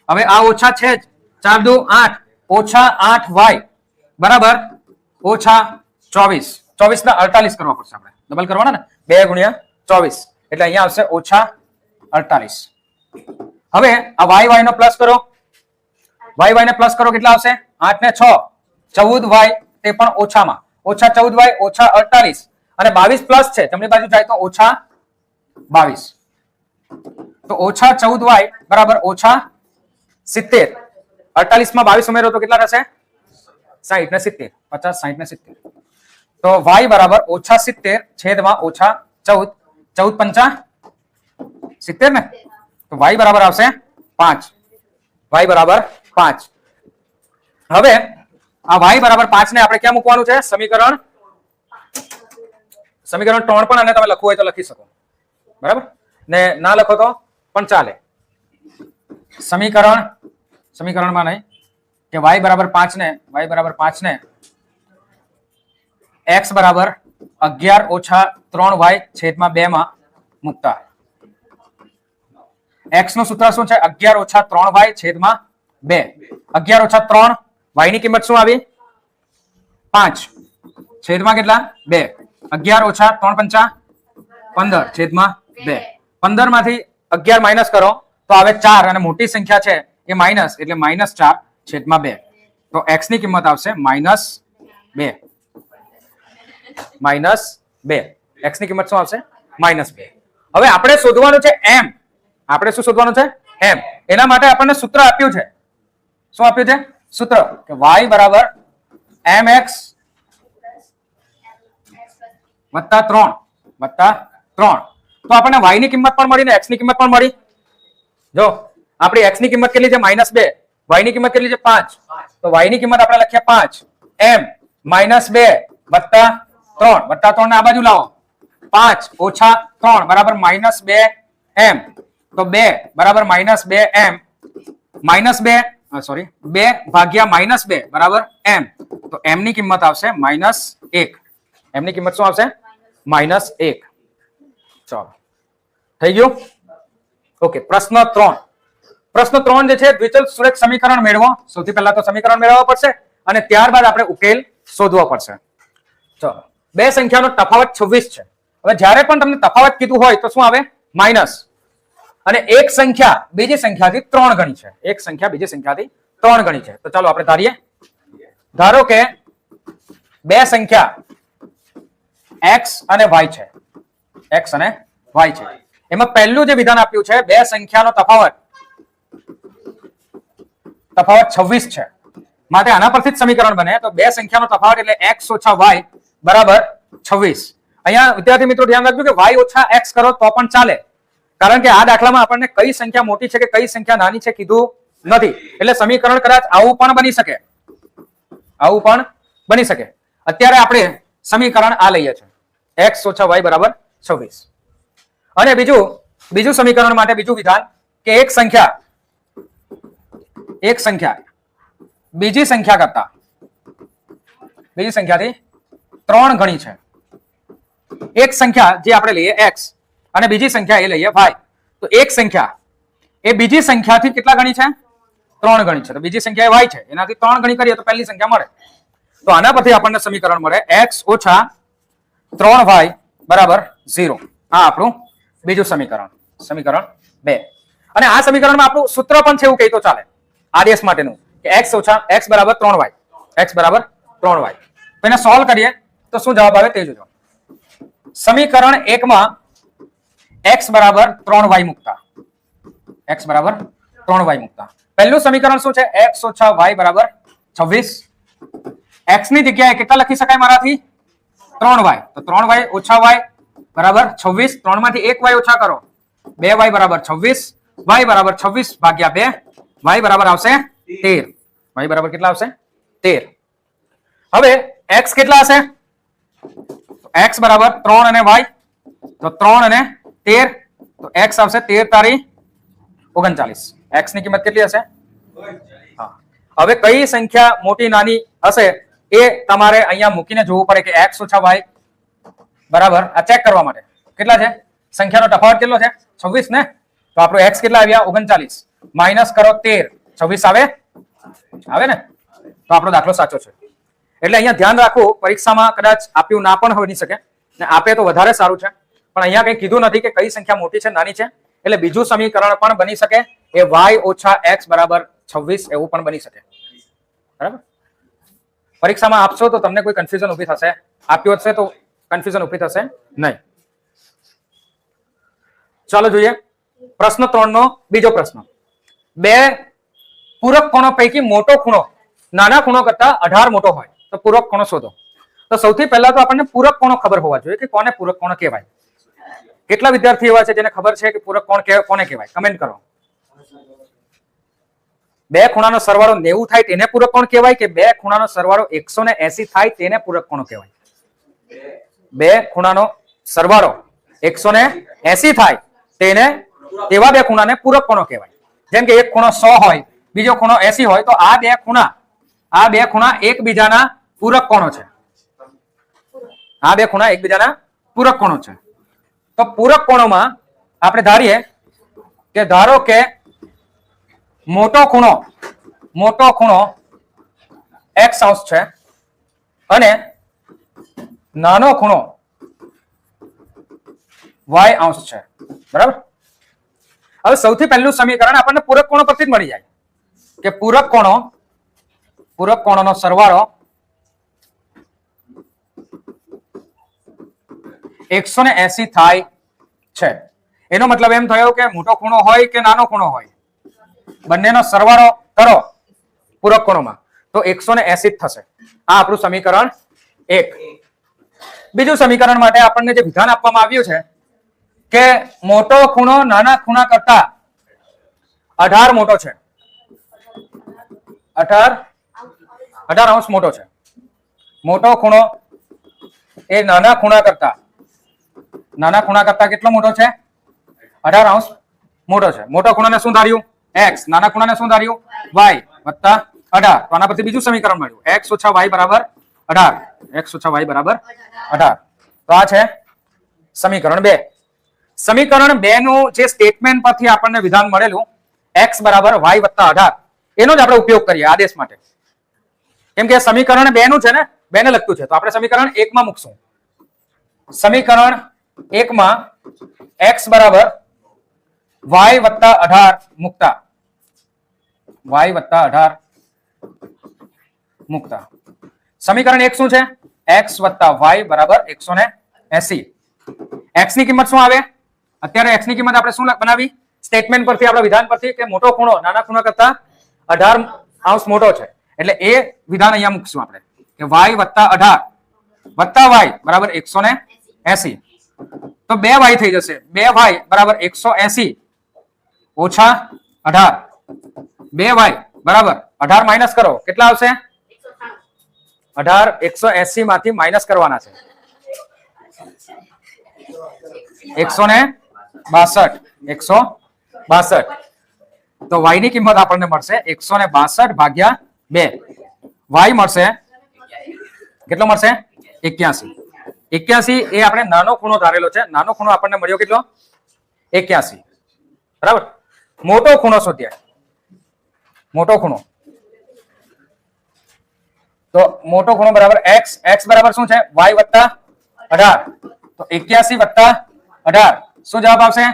હવે આ ઓછા છે જ, 4 દુ 8 ઓછા 8y બરાબર ઓછા 24. 24 ના 48 કરવા પડશે, આપણે ડબલ કરવાના ને, 2 ગુણ્યા 24 એટલે અહીંયા આવશે ઓછા 48. હવે આ y નો પ્લસ કરો, y ને પ્લસ કરો, કેટલા આવશે? 8 ને 6 14y તે પણ ઓછામાં ઓછા 14y ઓછા 48 અને 22 પ્લસ છે જમણી બાજુ જાય તો ઓછા 22 તો ઓછા 14y બરાબર ઓછા 70. 48 માં 22 ઉમેરો તો કેટલા થશે? 60 ને 70, 50 60 ને 70 તો y બરાબર ઓછા 70 છેદમાં ઓછા 14, 14 પંચા 70 ને તો y બરાબર આવશે 5, y બરાબર 5. હવે આ y બરાબર 5 ને આપણે ક્યાં મૂકવાનું છે? સમીકરણ 3 પણ, અને તમે લખવું હોય તો લખી શકો, બરાબર ને ના લખો તો પણ ચાલે. સમીકરણમાં નહીં કે y બરાબર 5 ને x બરાબર 11 ઓછા 3y છેદમાં 2 માં મૂકતા. x નું સૂત્ર શું છે? 11 ઓછા 3y છેદમાં 2. 11 ઓછા 3 y ની કિંમત શું આવી? 5 છેદમાં કેટલા? 2. 11 ઓછા 3 પંચા 15 છેદમાં 2. 15 માંથી 11 માઇનસ કરો તો આવે 4 અને મોટી સંખ્યા છે એ માઇનસ એટલે -4 છેદમાં 2. તો x ની કિંમત આવશે -2. x ની કિંમત શું આવશે? -2. હવે આપણે શોધવાનું છે m. આપણે શું શોધવાનું છે? m. એના માટે આપણને સૂત્ર આપ્યું છે. શું આપ્યું છે? સૂત્ર કે y બરાબર mx વત્તા 3 તો આપણને y ની કિંમત પણ મળી ને x ની કિંમત પણ મળી. જો આપણી x ની કિંમત કેટલી છે? -2. y ની કિંમત કેટલી છે? 5. તો y ની કિંમત આપણે લખીએ 5 m -2 વત્તા 3 ને આ બાજુ લાવો 5 ઓછા 3 બરાબર -2 m તો 2 બરાબર -2 m -2 ભાગ્યા -2 બરાબર m તો m ની કિંમત આવશે -1. m ની કિંમત શું આવશે? -1. ચાલો થઈ ગયું. ઓકે, પ્રશ્ન 3 જે છે દ્વિચલ સુરેખ સમીકરણ મેળવો. સૌથી પહેલા તો સમીકરણ મેળવવા પડશે અને ત્યારબાદ આપણે ઉકેલ શોધવો પડશે. ચાલો, બે સંખ્યાનો તફાવત 26 છે. હવે જ્યારે પણ તમને તફાવત કીધું હોય તો શું આવે? માઇનસ. અને એક સંખ્યા બીજી સંખ્યાથી 3 ગણી છે. એક સંખ્યા બીજી સંખ્યાથી 3 ગણી છે. તો ચાલો આપણે ધારીએ. ધારો કે બે સંખ્યા x અને y છે. x અને y છે. એમાં પહેલું જે વિધાન આપ્યું છે બે સંખ્યાનો તફાવત 26 છે. માટે આના પરથી જ સમીકરણ બને. તો બે સંખ્યાનો તફાવત એટલે x ઓછા y બરાબર 26. અહીંયા વિદ્યાર્થી મિત્રો ધ્યાન રાખજો કે y ઓછા x કરો તો પણ ચાલે, કારણ કે આ દાખલામાં આપણને કઈ સંખ્યા મોટી છે કે કઈ સંખ્યા નાની છે કીધું નથી. એટલે સમીકરણ કદાચ આવું પણ બની શકે. અત્યારે આપણે સમીકરણ આ લઈએ છીએ x ઓછા y બરાબર 26. અને બીજું સમીકરણ માટે બીજું વિધાન કે એક સંખ્યા બીજી સંખ્યાથી 3 ગણી છે. એક સંખ્યા જે આપણે લઈએ x અને બીજી સંખ્યા એ લઈએ y. તો એક સંખ્યા એ બીજી સંખ્યાથી કેટલા ગણી છે? 3 ગણી છે. તો બીજી સંખ્યા y છે, એનાથી 3 ગણી કરીએ તો પહેલી સંખ્યા મળે. તો આના પરથી આપણને સમીકરણ મળે x ઓછા 3y બરાબર 0. આ આપણું બીજું સમીકરણ, સમીકરણ 2. અને આ સમીકરણમાં આપણું સૂત્ર પણ છે એવું કહી તો ચાલે આદેશ માટેનું કે x બરાબર 3y, x બરાબર 3y. તો એને સોલ્વ કરીએ તો શું જવાબ આવે તે જોજો. સમીકરણ 1 માં x બરાબર 3y મૂકતા, x બરાબર 3y મૂકતા પહેલું સમીકરણ શું છે? x - y બરાબર 26. x ની જગ્યાએ કેટલા લખી શકાય મારાથી? 3y. તો 3y - y બરાબર 26. 3 માંથી 1y ઓછા કરો, 2y બરાબર 26. y બરાબર 26 ભાગ્યા 2, y બરાબર આવશે 13. y બરાબર કેટલા આવશે? 13. હવે x કેટલા હશે? x બરાબર 3 અને y, તો 3 અને 13, તો x આવશે 13 તારી 39. x ની કિંમત કેટલી હશે? હા. હવે કઈ સંખ્યા મોટી નાની હશે એ તમારે અહીંયા મૂકીને જોવું પડે કે x - y બરાબર આ ચેક કરવા માટે કેટલા છે? સંખ્યાનો તફાવત કેટલો છે? 26 ને. તો આપણો x કેટલા આવ્યા? 39. માઇનસ કરો 13, 26 આવે? આવે ને. તો આપણો દાખલો સાચો છે. એટલે અહીંયા ધ્યાન રાખવું, પરીક્ષામાં કદાચ આપ્યું ના પણ હોઈ શકે ને આપે તો વધારે સારું છે, પણ અહીંયા કંઈ કીધું નથી કે કઈ સંખ્યા મોટી છે નાની છે. એટલે બીજું સમીકરણ પણ બની શકે એ y - x બરાબર 26 એવું પણ બની શકે. બરાબર. પરીક્ષામાં આપશો તો તમને કોઈ કન્ફ્યુઝન ઊભી થશે, આપ્યું હશે તો કન્ફ્યુઝન ઊભી થશે નહીં. ચાલો જોઈએ પ્રશ્ન 3 નો બીજો પ્રશ્ન. બે પૂરક કોણો પૈકી મોટો ખૂણો નાના ખૂણો કરતા 18 મોટો હોય તો પૂરક કોણો શોધો. તો સૌથી પહેલા તો આપણને પૂરક કોણો ખબર હોવા જોઈએ કે કોને પૂરક કોણ કહેવાય. કેટલા વિદ્યાર્થી એવા છે જેને ખબર છે કે પૂરક કોણ કોને કહેવાય? કમેન્ટ કરો. બે ખૂણાનો સરવાળો 90 થાય તેને પૂરક કોણ કહેવાય કે બે ખૂણાનો સરવાળો 180 થાય તેને પૂરક કોણ કહેવાય? બે ખૂણાનો સરવાળો 180 થાય તેને તેવા બે ખૂણાને પૂરક કોણો કહેવાય. જેમ કે એક ખૂણો 100 હોય, બીજો ખૂણો 80 હોય, તો આ બે ખૂણા એકબીજાના પૂરક કોણો છે. આ બે ખૂણા એકબીજાના પૂરક કોણો છે. તો પૂરક કોણોમાં આપણે ધારીએ કે ધારો કે મોટો ખૂણો x અંશ છે અને નાનો ખૂણો y અંશ છે. બરાબર. હવે સૌથી પહેલું સમીકરણ આપણને પૂરક કોણો પરથી જ મળી જાય કે પૂરક કોણોનો સરવાળો 180 થાય છે. એનો મતલબ એમ થયો કે મોટો ખૂણો હોય કે નાનો ખૂણો હોય, બંનેનો સરવાળો કરો પૂરક કોણોમાં તો 180 થશે. આ આપણું સમીકરણ 1. બીજું સમીકરણ માટે આપણને જે વિધાન આપવામાં આવ્યું છે કે મોટો ખૂણો નાના ખૂણા કરતા 18 મોટો છે, 18 અંશ મોટો છે. મોટો ખૂણો એ નાના ખૂણા કરતા કેટલો મોટો છે? 18 અંશ મોટો છે. મોટો ખૂણાને શું ધાર્યું? x. નાના ખૂણાને શું ધાર્યું? y વત્તા 18. તો આના પરથી બીજું સમીકરણ મળ્યું x - y બરાબર 18. x - y બરાબર 18. તો આ છે સમીકરણ 2. સમીકરણ 2 નું જે સ્ટેટમેન્ટ પરથી આપણને વિધાન મળેલું x બરાબર y વત્તા 18 એનો જ આપણે ઉપયોગ કરીએ આદેશ માટે. કેમ કે સમીકરણ 2 નું છે ને, 2 ને લગતું છે, તો આપણે સમીકરણ 1 માં મૂકશું. સમીકરણ 1 માં x બરાબર y વત્તા 18 મૂકતા, y વત્તા 18 મૂકતા સમીકરણ 1 શું છે? x વત્તા y બરાબર 180. x ની કિંમત શું આવે? અત્યારે x ની કિંમત આપણે શું બનાવી? સ્ટેટમેન્ટ પરથી, આપણા વિધાન પરથી કે મોટો ખૂણો નાના ખૂણા કરતા 18 અંશ મોટો છે, એટલે એ વિધાન અહીંયા મૂકશું આપણે કે y વત્તા 18 વત્તા y બરાબર 180. તો 2y થઈ જશે. 2y બરાબર 180 ઓછા 18. 2y બરાબર 18 માઇનસ કરો, કેટલા આવશે? 18 180 માંથી માઇનસ કરવાના છે 162. તો y ની કિંમત આપણને મળશે 162 ભાગ્યા 2. y મળશે કેટલો મળશે? 81. 81 એ આપણે નાનો ખૂણો ધારેલો છે. નાનો ખૂણો આપણને મળ્યો કેટલો? 81. બરાબર. મોટો ખૂણો શોધ્યા. મોટો ખૂણો, તો મોટો ખૂણો બરાબર x. x બરાબર શું છે? y વત્તા 18. તો 81 વત્તા 18 શું જવાબ આવશે?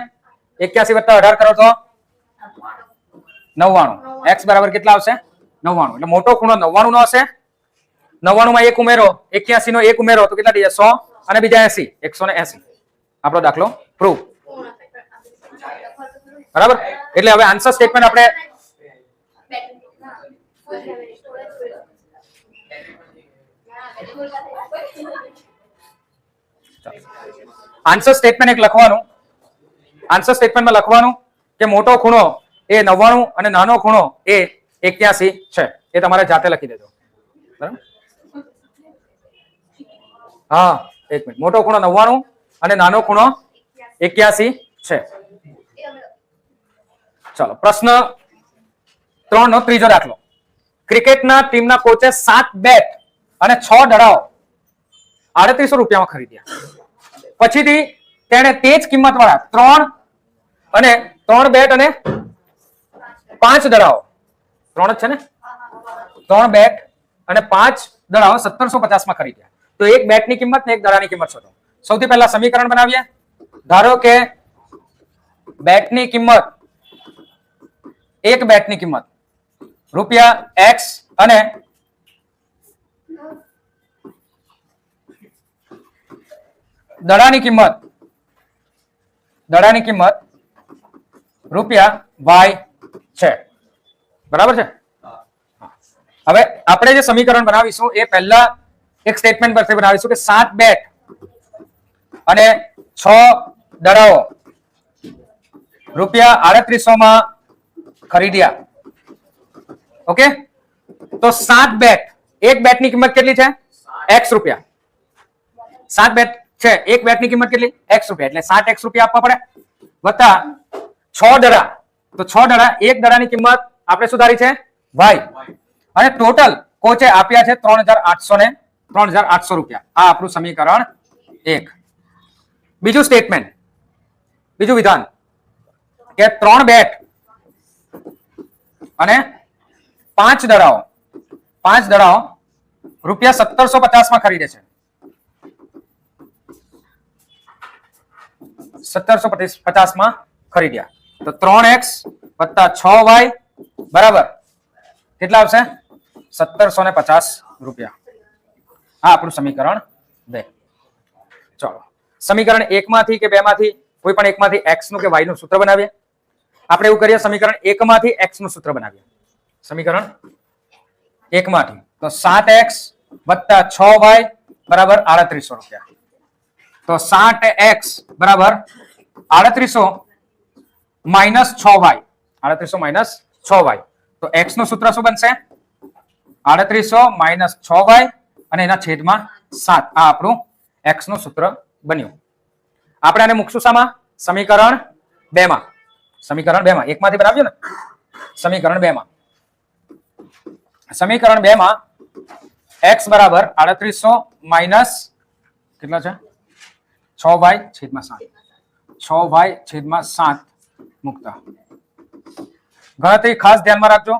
81 વત્તા 18 કરો તો 99. x બરાબર કેટલા આવશે? 99. એટલે મોટો ખૂણો 99 નો હશે. 99 માં 1 ઉમેરો, 81 નો 1 ઉમેરો તો કેટલા થઈ જાય? 100 અને બીજા 80, 180. આપણો દાખલો પ્રૂવ. બરાબર. એટલે હવે આન્સર સ્ટેટમેન્ટ આપણે આન્સર સ્ટેટમેન્ટ એક લખવાનું. આન્સર સ્ટેટમેન્ટમાં લખવાનું કે મોટો ખૂણો એ 99 અને નાનો ખૂણો એ 81 છે. એ તમારે જાતે લખી દેજો. બરાબર. હા, એક મિનિટ. મોટો ખૂણો 99 અને નાનો ખૂણો 81 છે. ચાલો પ્રશ્ન 3 નો ત્રીજો દાખલો. ક્રિકેટના ટીમના કોચે 7 બેટ અને 6 દડાઓ 3800 રૂપિયામાં ખરીદ્યા. પછીથી તેણે તે જ કિંમત વાળા 3 બેટ અને 5 દડાઓ 3 જ છે ને 3 બેટ અને 5 દડાઓ 1750 માં ખરીદ્યા. તો એક બેટની કિંમત ને એક દડાની કિંમત શોધો. સૌથી પહેલા સમીકરણ બનાવીએ. ધારો કે બેટની કિંમત, એક બેટની કિંમત રૂપિયા x અને દડાની કિંમત રૂપિયા y છે. બરાબર છે. હવે આપણે જે સમીકરણ બનાવીશું એ પહેલા એક સ્ટેટમેન્ટ પરથી બનાવીશું કે 7 બેટ અને 6 દડાઓ રૂપિયા 3800 માં ખરીદ્યા. ઓકે. તો 7 બેટ, એક બેટની કિંમત કેટલી છે? x રૂપિયા. 7 બેટ છે, એક બેટની કિંમત કેટલી? x રૂપિયા. એટલે 7x રૂપિયા આપવા પડે વત્તા 6 દડા. તો 6 દડા, એક દડાની કિંમત આપણે સુધારી છે y અને ટોટલ કોચે આપ્યા છે 3800 રૂપિયા. આ આપણું સમીકરણ 1. બીજું સ્ટેટમેન્ટ, બીજું વિધાન કે 3 બેટ અને 5 દડાઓ રૂપિયા 1750 માં ખરીદે છે. 1750 માં ખરીદ્યા. તો 3x વત્તા 6y બરાબર કેટલા આવશે? 1750 રૂપિયા. આ આપણું સમીકરણ 2. ચલો સમીકરણ 1 માંથી કે 2 માંથી કોઈ પણ એકમાંથી x નું કે y નું સૂત્ર બનાવીએ. આપણે એવું કરીએ, સમીકરણ 1 માંથી x નું સૂત્ર બનાવીએ. સમીકરણ 1 માંથી તો 7x વત્તા 6y બરાબર 3800 રૂપિયા. તો 7x બરાબર 3800 માઇનસ 6y, 3800 માઇનસ 6y. તો x નું સૂત્ર શું બનશે? 3800 માઇનસ 6y અને એના છેદમાં 7. આ આપણું x નું સૂત્ર બન્યું. આપણે આને મૂકશું શામાં? સમીકરણ 2 માં. સમીકરણ 2 માં 1 માંથી બનાવ્યું ને. સમીકરણ 2 માં, સમીકરણ 2 માં x બરાબર 3800 માઇનસ કેટલા છે? 6y છેદમાં 7. 6y છેદમાં 7 મૂકતા ગણતરી ખાસ ધ્યાનમાં રાખજો.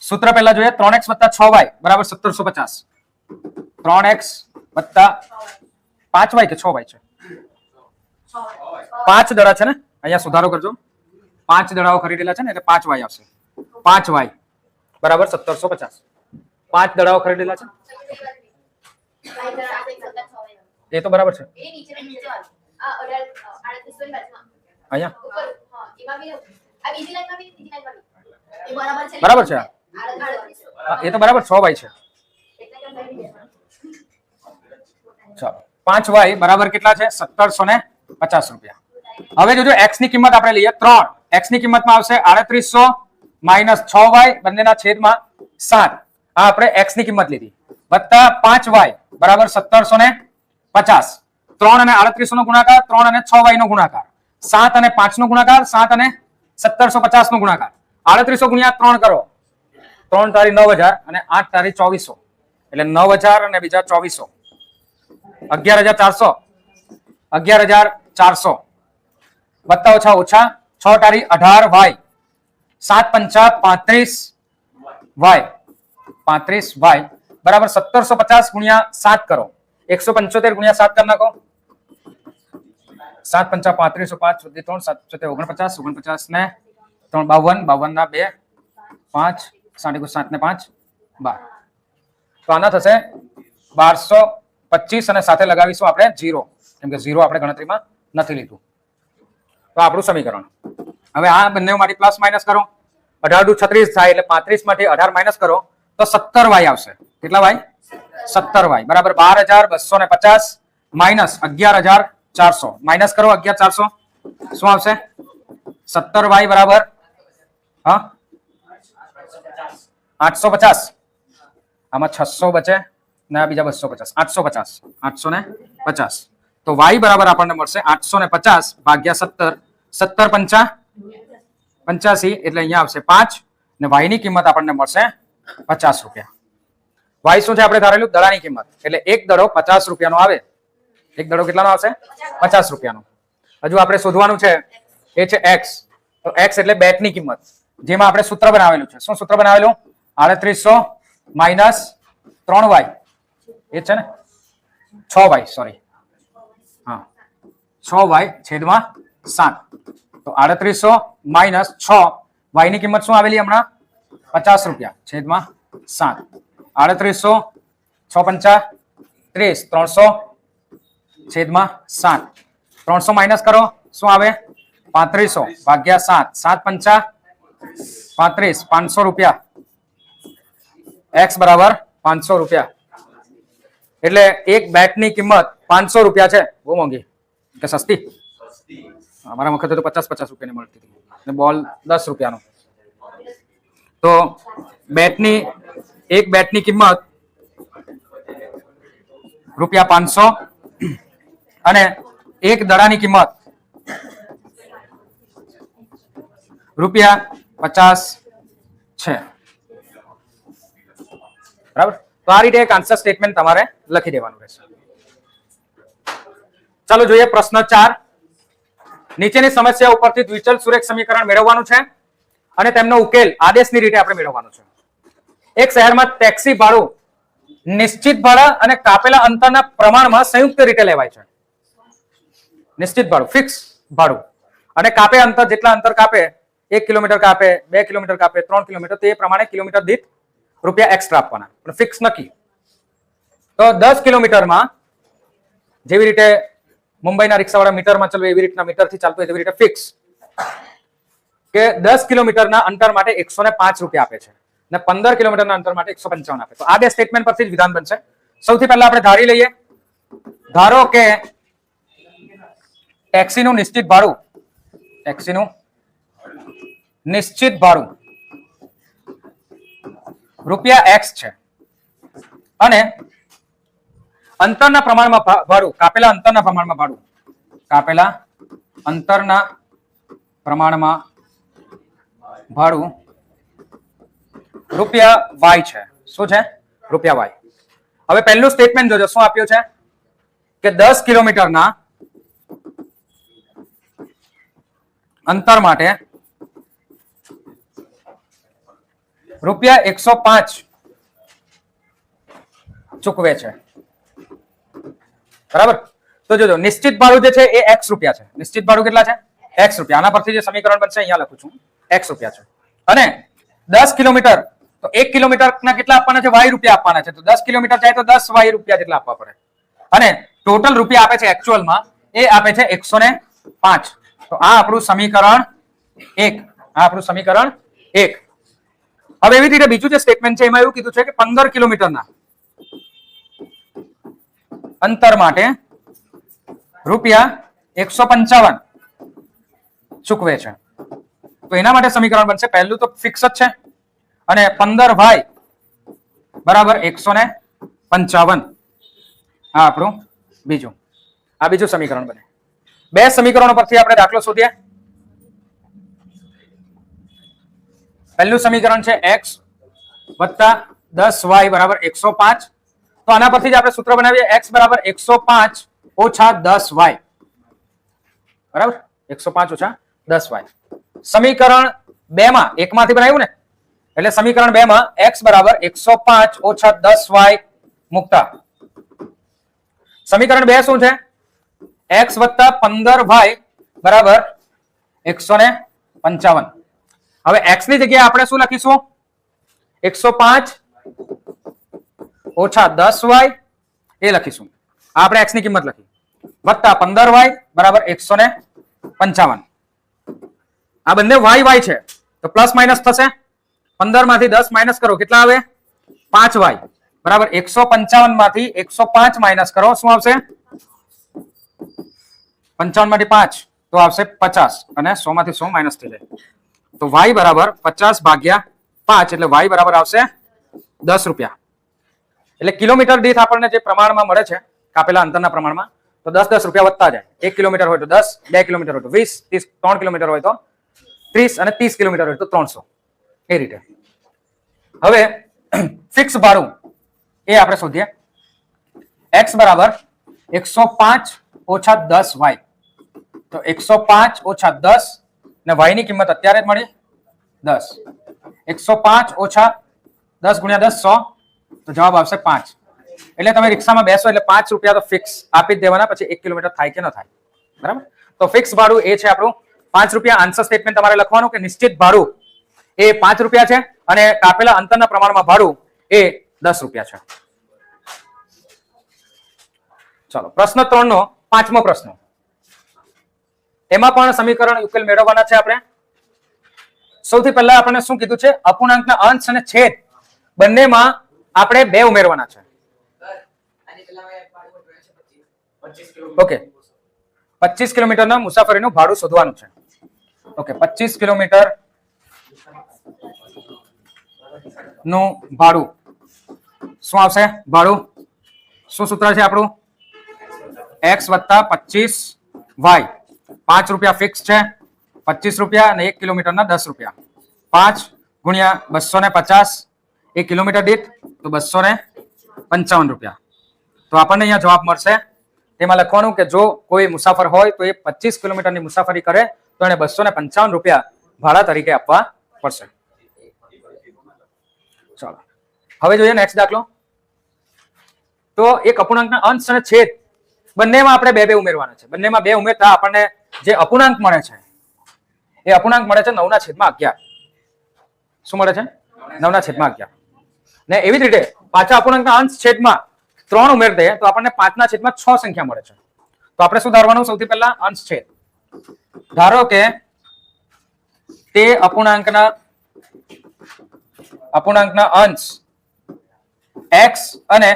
સૂત્ર પહેલા જોઈએ. 3x વત્તા 6y બરાબર 1750. 3x વત્તા 5y કે 6y છે? 5 દડા છે ને. અહીંયા સુધારો કરજો. 5 દડાઓ ખરીદેલા છે ને એટલે 5y આવશે. 5y બરાબર 1750. 5 દડાઓ ખરીદેલા છે એ તો બરાબર છે. અહીંયા બરાબર છે. એ તો બરાબર 6y છે. ચાલો 5y બરાબર કેટલા છે? 1750 રૂપિયા. હવે જોજો x ની કિંમત આપણે લઈએ 3. x ની કિંમતમાં આવશે 3800 માઇનસ 6y બંનેના છેદમાં 7. આ આપણે x ની કિંમત લીધી વત્તા 5y બરાબર 1750. 3 અને 3800 નો ગુણાકાર, 3 અને 6y નો ગુણાકાર, 7 અને 5 નો ગુણાકાર, 7 અને 1750 નો ગુણાકાર. 3800 ગુણ્યા 3 કરો. 3 તારી 9000 અને 8 તારી 2400 એટલે 9000 અને બીજા 2400 11400. 11400 વત્તા ઓછા ઓછા 6 તારી 18y 7 પંચા 35y બરાબર 1750 ગુણ્યા 7 કરો 175 ગુણ્યા 7 કરી નાખો. 7 પંચા 35, 5 સુધી 3, 7 ચોતે 49, 49 ને 3 52, 52 ના 2 5, 7 ને 5 12. તો આના થશે 1225 અને સાથે લગાવીશું આપણે 0, કેમ કે 0 આપણે ગણતરીમાં નથી લીધું. તો આપણું સમીકરણ. હવે આ બંને માંથી પ્લસ માઇનસ કરો. 18 દુ 36 થાય એટલે 35 માંથી 18 માઇનસ કરો તો 17y આવશે. કેટલા y? 17y બરાબર 12250 માઇનસ 11400. માઇનસ કરો 11400, શું આવશે? 17y બરાબર 850. આમાં 600 બચે ને આ બીજા 250, 850, 850. તો y બરાબર આપણને મળશે 850 ભાગ્યા 17, 17 પંચા 85 એટલે અહીંયા આવશે 5 ને y ની કિંમત આપણને મળશે 50 રૂપિયા. y શું છે આપણે ધારેલું? દડાની કિંમત. એટલે એક દડો 50 રૂપિયાનો આવે. એક દડો કેટલાનો આવશે? 50 રૂપિયાનો. હજુ આપણે શોધવાનું છે એ છે x. તો x એટલે બેટની કિંમત, જેમાં આપણે સૂત્ર બનાવેલું છે. શું સૂત્ર બનાવેલું? 3800 માઇનસ 3y, એ છે ને 6y, સોરી, હા 6y છેદમાં 7. તો 3800 માઇનસ 6, y ની કિંમત શું આવેલી હમણાં? 50 રૂપિયા છેદમાં 7. 3800 6 પંચા 30, 300 છેદમાં 7. 300 માઇનસ કરો, શું આવે? 3500 ભાગ્યા 7, 7 પંચા 35, 500 રૂપિયા. x બરાબર 500 રૂપિયા. એટલે એક બેટની કિંમત 500 રૂપિયા છે. બહુ મોંઘી કે સસ્તી? અમારા વખતે તો 50-50 રૂપિયાની મળતી હતી અને બોલ 10 રૂપિયાનો. તો એક બેટની કિંમત રૂપિયા 500 અને એક દડાની કિંમત રૂપિયા 50 છે. બરાબર? તો આ રીતે એક આન્સર સ્ટેટમેન્ટ તમારે લખી દેવાનું રહેશે. ચાલો જોઈએ પ્રશ્ન 4. નીચેની સમસ્યા ઉપરથી દ્વિચલ સુરેખ સમીકરણ મેળવવાનું છે અને તેમનો ઉકેલ આદેશની રીતે આપણે મેળવવાનો છે. એક શહેરમાં ટેક્સી ભાડું નિશ્ચિત ભાડા અને કાપેલા અંતરના પ્રમાણમાં સંયુક્ત રીતે લેવાય છે. નિશ્ચિત ભાડું, ફિક્સ ભાડું, અને કાપે અંતર, જેટલા અંતર કાપે, 1 કિલોમીટર કાપે, 2 કિલોમીટર કાપે, 3 કિલોમીટર, તે પ્રમાણે કિલોમીટર દીઠ રૂપિયા એક્સ્ટ્રા આપવાના, પણ ફિક્સ નક્કી. તો 10 કિલોમીટરમાં જેવી રીતે મુંબઈના રિક્ષાવાળા મીટરમાં ચાલવે એવી રીતના મીટરથી ચાલતું હોય તેવી રીતે ફિક્સ કે 10 કિલોમીટરના અંતર માટે 105 રૂપિયા આપે છે ને 15 કિલોમીટરના અંતર માટે 155 આપે. તો આ બે સ્ટેટમેન્ટ પરથી જ વિધાન બનશે. સૌથી પહેલા આપણે ધારી લઈએ. ધારો કે ટેક્સીનું નિશ્ચિત ભાડું, ટેક્સીનું નિશ્ચિત ભાડું રૂપિયા x છે અને અંતરના પ્રમાણમાં ભાડું, કાપેલા અંતરના પ્રમાણમાં ભાડું, કાપેલા અંતરના પ્રમાણમાં ભાડું રૂપિયા y છે. શું છે? રૂપિયા y. હવે પહેલું સ્ટેટમેન્ટ જોજો, શું આપ્યું છે કે 10 કિલોમીટરના અંતર માટે રૂપિયા 105 ચૂકવે છે. બરાબર? તો જોજો, નિશ્ચિત ભાડું જે છે એ x રૂપિયા છે. નિશ્ચિત ભાડું કેટલા છે? x રૂપિયા. આના પરથી જે સમીકરણ બનશે અહીંયા લખું છું, x રૂપિયા છે. અને 10 કિલોમીટર, તો 1 કિલોમીટરના કેટલા આપવાના છે? y રૂપિયા આપવાના છે. તો 10 કિલોમીટર જાય તો 10 y રૂપિયા જેટલા આપવા પડે. અને ટોટલ રૂપિયા આપે છે એકચ્યુઅલમાં, એ આપે છે 105. તો આ આપણું સમીકરણ 1. આ આપણું સમીકરણ 1. હવે એવી રીતે બીજું જે સ્ટેટમેન્ટ છે એમાં એવું કીધું છે કે 15 કિલોમીટરના અંતર માટે રૂપિયા 155 ચૂકવે છે. તો એના માટે સમીકરણ બનશે, પહેલું તો ફિક્સ જ છે અને 15y બરાબર 155. આ આપણું બીજું, આ બીજું સમીકરણ બને. બે સમીકરણો પરથી આપણે દાખલો શોધીએ. પહેલું સમીકરણ છે x વત્તા 10y બરાબર 105. તો આના પરથી જ આપણે સૂત્ર બનાવીએ, x બરાબર 105 ઓછા 10y. બરાબર? 105 ઓછા 10y. સમીકરણ 2 માં, એકમાંથી બનાવ્યું ને, એટલે સમીકરણ 2 માં x બરાબર 105 ઓછા 10y મૂકતા સમીકરણ 2 શું છે? x વત્તા 15y બરાબર 155. હવે x ની જગ્યાએ આપણે શું લખીશું? 105 ઓછા 10y એ લખીશું. આપણે x ની કિંમત લખી વત્તા 15y બરાબર 155. આ બંને y છે તો પ્લસ માઇનસ થશે. 15 માંથી 10 માઇનસ કરો કેટલા આવે? 5y બરાબર 155 માંથી 105 માઇનસ કરો શું આવશે? 55 માંથી 5 તો આવશે 50 અને 100 માંથી 100 માઇનસ થઈ જાય તો y બરાબર 50 ભાગ્યા 5 એટલે y બરાબર આવશે 10 રૂપિયા. એટલે કિલોમીટર દીઠ આપણને જે પ્રમાણમાં મળે છે કાપેલા અંતરના પ્રમાણમાં તો 10 રૂપિયા વધતા જાય. 1 કિલોમીટર હોય તો 10, 2 કિલોમીટર હોય તો 20, 30, 3 કિલોમીટર હોય તો 30 અને 30 કિલોમીટર હોય તો 300 એ રીતે. હવે ફિક્સ ભાડું એ આપણે શોધીએ. x બરાબર 105 ઓછા 10y તો 105 ઓછા 10 ને y ની કિંમત અત્યારે જ મળી 10. 105 ઓછા 10 ગુણ્યા 10 100 તો જવાબ આવશે 5. એટલે તમે રિક્ષામાં બેસો એટલે 5 રૂપિયા તો ફિક્સ આપી જ દેવાના, પછી 1 કિલોમીટર થાય કે ન થાય. બરાબર? તો ફિક્સ ભાડું એ છે આપણું 5 રૂપિયા. આન્સર સ્ટેટમેન્ટ તમારે લખવાનું કે નિશ્ચિત ભાડું એ 5 રૂપિયા છે અને કાપેલા અંતરના પ્રમાણમાં ભાડું એ 10 રૂપિયા છે. ચલો પ્રશ્ન 3 નો 5મો પ્રશ્ન. એમાં પણ સમીકરણ ઉકેલ મેળવવાના છે આપણે. સૌથી પહેલા આપણને શું કીધું છે? અપૂર્ણાંકના અંશ અને છેદ બંનેમાં આપણે 2 ઉમેરવાના છે. ઓકે 25 કિલોમીટરના મુસાફરીનું ભાડું શોધવાનું છે. ઓકે 25 કિલોમીટર નું ભાડું શું આવશે? ભાડું શું સૂત્ર છે આપણું? x વત્તા 25y. 5 રૂપિયા ફિક્સ છે, 25 રૂપિયા અને 1 કિલોમીટરના 10 રૂપિયા. 5 ગુણ્યા 250 1 કિલોમીટર દીઠ તો 255 રૂપિયા. તો આપણને અહીંયા જવાબ મળશે. તેમાં લખવાનું કે જો કોઈ મુસાફર હોય તો એ 25 કિલોમીટરની મુસાફરી કરે તો એને 255 રૂપિયા ભાડા તરીકે આપવા પડશે. ચાલો હવે જોઈએ નેક્સ્ટ દાખલો. તો એક અપૂર્ણાંકના અંશ અને છેદ બંનેમાં આપણે 2 ઉમેરવાના છે. બંનેમાં 2 ઉમેરતા આપણને જે અપૂર્ણાંક મળે છે એ અપૂર્ણાંક મળે છે 9/11. શું મળે છે? 9/11. ને એવી જ રીતે પાછા અપૂર્ણાંકના અંશ છેદમાં 3 ઉમેર દઈએ તો આપણને 5/6 સંખ્યા મળે છે. તો આપણે શું ધારવાનું? સૌથી પહેલા અંશ છેદ. ધારો કે તે અપૂર્ણાંકના અંશ x અને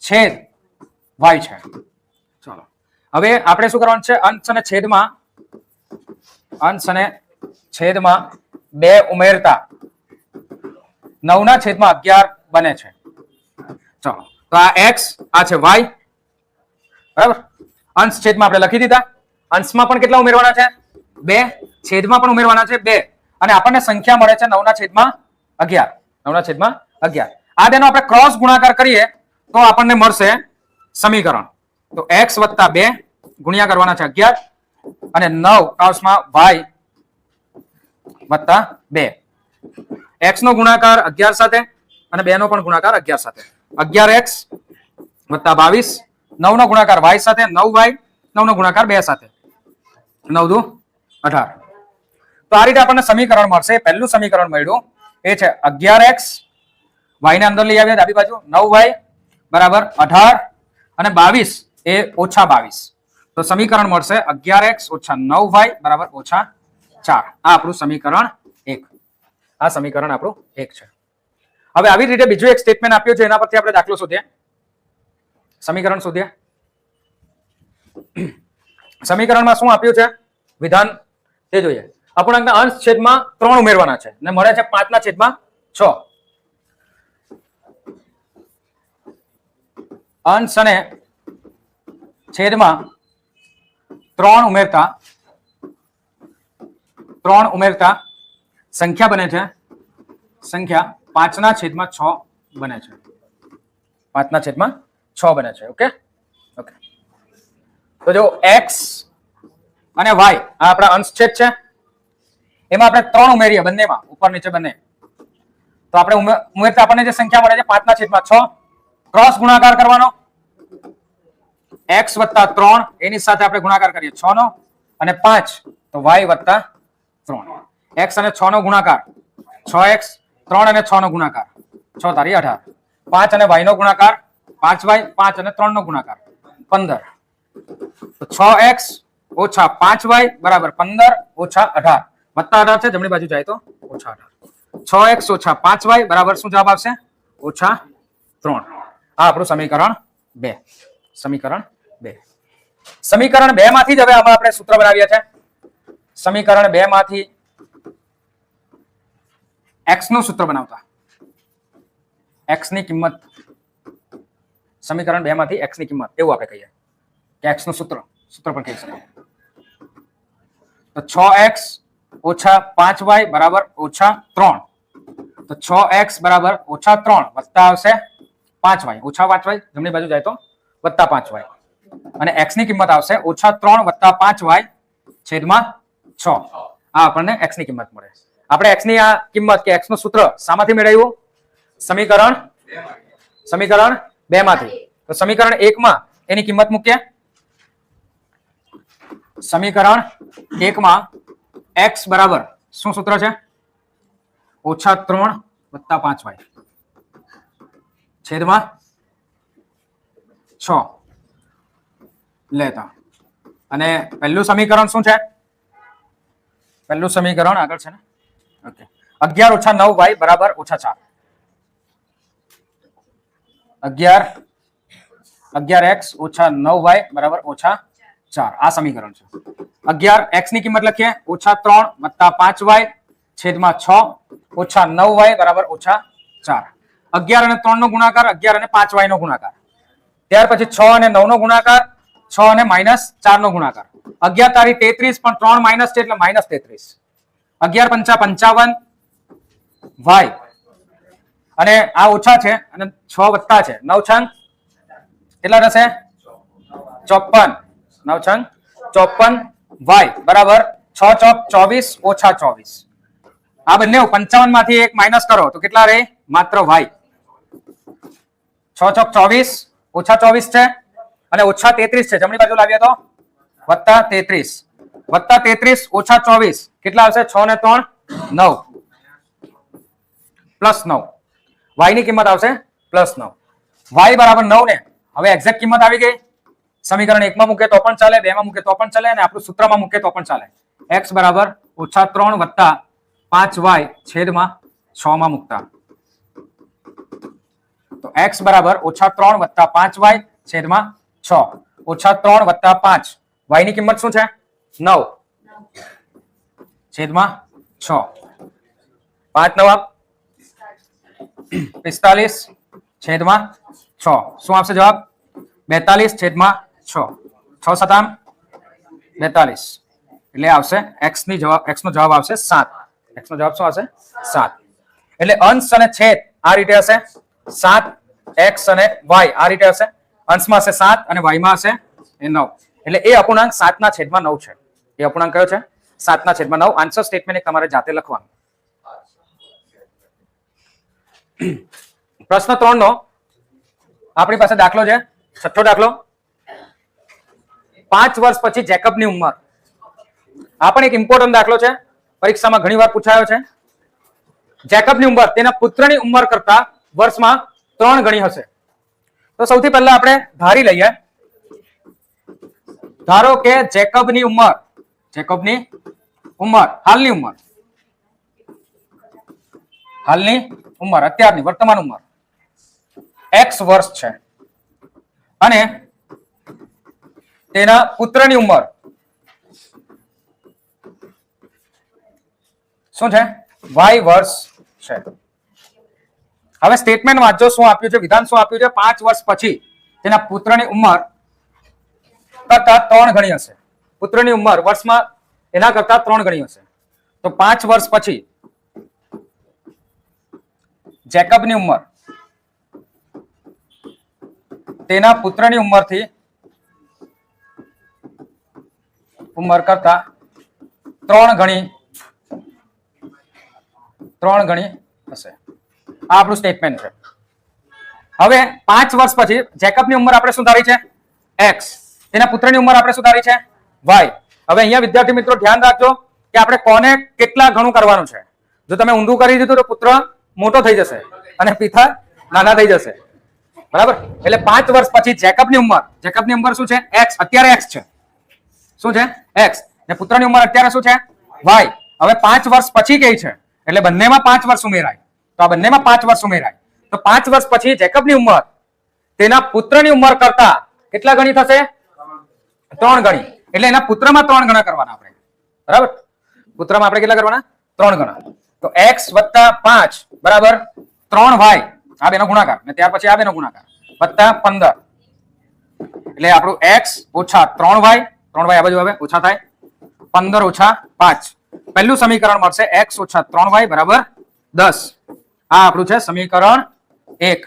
છેદ y છે. ચાલો હવે આપણે શું કરવાનું છે? અંશ અને છેદમાં 2 ઉમેરતા 9/11 બને છે. ચાલો તો આ x આ છે y. બરાબર? અંશ છેદમાં આપણે લખી દીધા. અંશમાં પણ કેટલા ઉમેરવાના છે? 2. છેદમાં પણ ઉમેરવાના છે 2 અને આપણને સંખ્યા મળે છે 9/11. 9/11. આ બેનો આપણે ક્રોસ ગુણાકાર કરીએ તો આપણને મળશે સમીકરણ. તો x વત્તા 2 ગુણ્યા કરવાના છે 11 અને 9 કૌંસમાં y વત્તા 2. x નો ગુણાકાર 11 સાથે અને 2 નો પણ ગુણાકાર 11 સાથે. 11x વત્તા 22. 9 નો ગુણાકાર y સાથે 9y. 9 નો ગુણાકાર 2 સાથે 9 દુ 18. તો આ રીતે આપણને સમીકરણ મળશે. પહેલું સમીકરણ મળ્યું એ છે 11x. y ને અંદર લઈ આવ્યા ડાબી બાજુ. 9y બરાબર 18 અને 22 એ ઓછા 22. તો સમીકરણ મળશે 11x ઓછા 9y બરાબર ઓછા 4. આ આપણું સમીકરણ 1. આ સમીકરણ આપણું 1 છે. હવે આવી રીતે બીજું એક સ્ટેટમેન્ટ આપ્યું છે એના પરથી આપણે દાખલો શોધીએ. સમીકરણ શોધીએ. સમીકરણમાં શું આપ્યું છે વિધાન તે જોઈએ. અપૂર્ણાંકના અંશ છેદમાં 3 ઉમેરવાના છે અને મળે છે 5/6. અંશ અને છેદમાં 3 ઉમેરતા સંખ્યા બને છે. સંખ્યા 5/6 બને છે. 5/6 બને છે. Okay okay. તો જો x અને y આ આપણા અંશ છેદ છે. એમાં આપણે 3 ઉમેરીએ બંનેમાં, ઉપર નીચે બંને. તો આપણે ઉમેરતા આપણને જે સંખ્યા મળે છે 5/6. ક્રોસ ગુણાકાર કરવાનો. x વત્તા 3 એની સાથે આપણે ગુણાકાર કરીએ 6 નો અને 5 તો y વત્તા 3. x અને 6 નો ગુણાકાર 6x, 3 અને 6 નો ગુણાકાર 6 તારી 18, 5 અને y નો ગુણાકાર 5y, 5 અને 3 નો ગુણાકાર 15. તો 6x ઓછા 5y બરાબર 15 ઓછા 18 વત્તા 18 છે, જમણી બાજુ જાય તો ઓછા 18. 6x ઓછા 5y બરાબર શું જવાબ આવશે? ઓછા 3. આ આપણું સમીકરણ 2. સમીકરણ 2. સમીકરણ 2 માંથી જ હવે આપણે સૂત્ર બનાવીએ છીએ. સમીકરણ 2 માંથી x નું સૂત્ર બનાવતા, x ની કિંમત, સમીકરણ 2 માંથી x ની કિંમત એવું આપણે કહીએ કે x નું સૂત્ર પણ કહી શકાય. તો 6x ઓછા 5y બરાબર ઓછા 3. તો 6x બરાબર ઓછા 3 વત્તા આવશે 5y, ઓછા 5y જમણી બાજુ જાય તો વત્તા 5y, અને x ની કિંમત આવશે ઓછા 3 વત્તા 5y છેદમાં 6. આ આપણને x ની કિંમત મળે. આપણે x ની આ કિંમત કે x નું સૂત્ર શામાંથી મેળવ્યું? સમીકરણ 2 માંથી. તો સમીકરણ 1 માં એની કિંમત મૂકીએ. સમીકરણ 1 માં x બરાબર શું સૂત્ર છે? ઓછા 3 વત્તા 5y છેદમાં 6 લેતા. અને પહેલું સમીકરણ શું છે? પહેલું સમીકરણ આગળ છે ને, ઓકે, 11 ઓછા 9y બરાબર ઓછા 4. 11x ઓછા 9y બરાબર ઓછા 4. આ સમીકરણ છે. 11x ની કિંમત લખીએ ઓછા 3 વત્તા 5y છેદમાં 6 ઓછા 9y બરાબર ઓછા 4. 11 અને 3 નો ગુણાકાર, 11 અને 5y નો ગુણાકાર, ત્યાર પછી 6 અને 9 નો ગુણાકાર, 6 અને -4 નો ગુણાકાર. 11 તારી 33 પણ 3 માઇનસ છે એટલે -33. 11 પંચા 55 y અને આ ઓછા છે અને 6 વત્તા છે, 9 છંગ કેટલા થશે? 54. 9 છંગ 54 y બરાબર 6 ચોક 24 ઓછા 24. આ બંને 55 માંથી એક માઇનસ કરો તો કેટલા રહે? માત્ર y. 6 ચોક 24 ઓછા 24 છે અને ઓછા 33 છે, જમણી બાજુ લાવીએ તો વત્તા 33. વત્તા 33 ઓછા 24 કેટલા આવશે? 6 ને 3 9 પ્લસ 9. y ની કિંમત આવશે પ્લસ 9. y બરાબર 9 ને હવે એક્ઝેક્ટ કિંમત આવી ગઈ. સમીકરણ 1 માં મૂકે તો પણ ચાલે, 2 માં મૂકે તો પણ ચાલે, અને આપણું સૂત્રમાં મૂકે તો પણ ચાલે. x બરાબર ઓછા 3 વત્તા 5y છેદમાં 6 માં મૂકતા. તો x બરાબર ઓછા 3 વત્તા 5y છેદમાં 6. ઓછા 3 વત્તા 5 y ની કિંમત શું છે? 9 છેદમાં 6. 5 9 45 છેદમાં 6. શું આવશે જવાબ? 42 છેદમાં 6. 6 7 42 એટલે આવશે x નો જવાબ આવશે 7. x નો જવાબ શું આવશે? 7. એટલે અંશ અને છેદ આ રીતે હશે. 7 x અને y આ રીતે હશે. અંશમાં હશે 7 અને y માં હશે 9. એટલે એ અપૂર્ણાંક 7 ના છેદમાં 9 છે. એ અપૂર્ણાંક કયો છે? 7 ના છેદમાં 9. આન્સર સ્ટેટમેન્ટ તમારે જાતે લખવાનું. પ્રશ્ન 3 નો આપણી પાસે દાખલો છે, છઠ્ઠો દાખલો. 5 વર્ષ પછી જેકબની ઉંમર. આ પણ એક ઇમ્પોર્ટન્ટ દાખલો છે, પરીક્ષામાં ઘણી વાર પૂછાયો છે. જેકબની ઉંમર તેના પુત્રની ઉંમર કરતા વર્ષમાં 3 ગણી હશે. તો સૌથી પહેલા આપણે ધારી લઈએ. ધારો કે જેકબની ઉંમર હાલની ઉંમર અત્યારની વર્તમાન ઉંમર x વર્ષ છે અને તેના પુત્રની ઉંમર શું છે? y વર્ષ છે. હવે સ્ટેટમેન્ટ વાંચો, શું આપ્યું છે, વિધાન શું આપ્યું છે? 5 વર્ષ પછી તેના પુત્રની ઉંમર કરતા 3 ગણી હશે. પુત્રની ઉંમર વર્ષમાં એના કરતા 3 ગણી હશે. તો 5 વર્ષ પછી જેકબની ઉંમર તેના પુત્રની ઉંમર કરતા 3 ગણી હશે. આ આપણું સ્ટેટમેન્ટ છે. હવે 5 વર્ષ પછી જેકબની ઉંમર આપણે શું ધારી છે? x. તેના પુત્રની ઉંમર આપણે શું ધારી છે y. હવે અહીંયા વિદ્યાર્થી મિત્રો ધ્યાન રાખજો કે આપણે કોને કેટલા ગણું કરવાનું છે. જો તમે ઊંધું કરી દીધું તો પુત્ર મોટો થઈ જશે અને પિતા નાના થઈ જશે, બરાબર. એટલે 5 વર્ષ પછી જેકબની ઉંમર શું છે x, અત્યારે x છે, શું છે x, ને પુત્રની ઉંમર અત્યારે શું છે y. હવે 5 વર્ષ પછી કઈ છે એટલે બંનેમાં 5 વર્ષ ઉમેરાય, તો આ બંનેમાં 5 વર્ષ ઉમેરાય. તો 5 વર્ષ પછી જેકબની ઉંમર તેના પુત્રની ઉંમર કરતા કેટલા ગણી થશે 3 ગણી. એટલે એના પુત્રમાં 3 ગણા કરવાના આપણે, બરાબર. પુત્રમાં આપણે કેટલા કરવાના 3 ગણા. તો x + 5 બરાબર 3y, આ બેનો ગુણાકાર, ને ત્યાર પછી આ બેનો ગુણાકાર વત્તા 15, એટલે આપણું x ઓછા 3y આ બાજુ હવે ઓછા થાય 15 ઓછા 5. પહેલું સમીકરણ મળશે x ઓછા 3y બરાબર 10. આ આપણું છે સમીકરણ 1.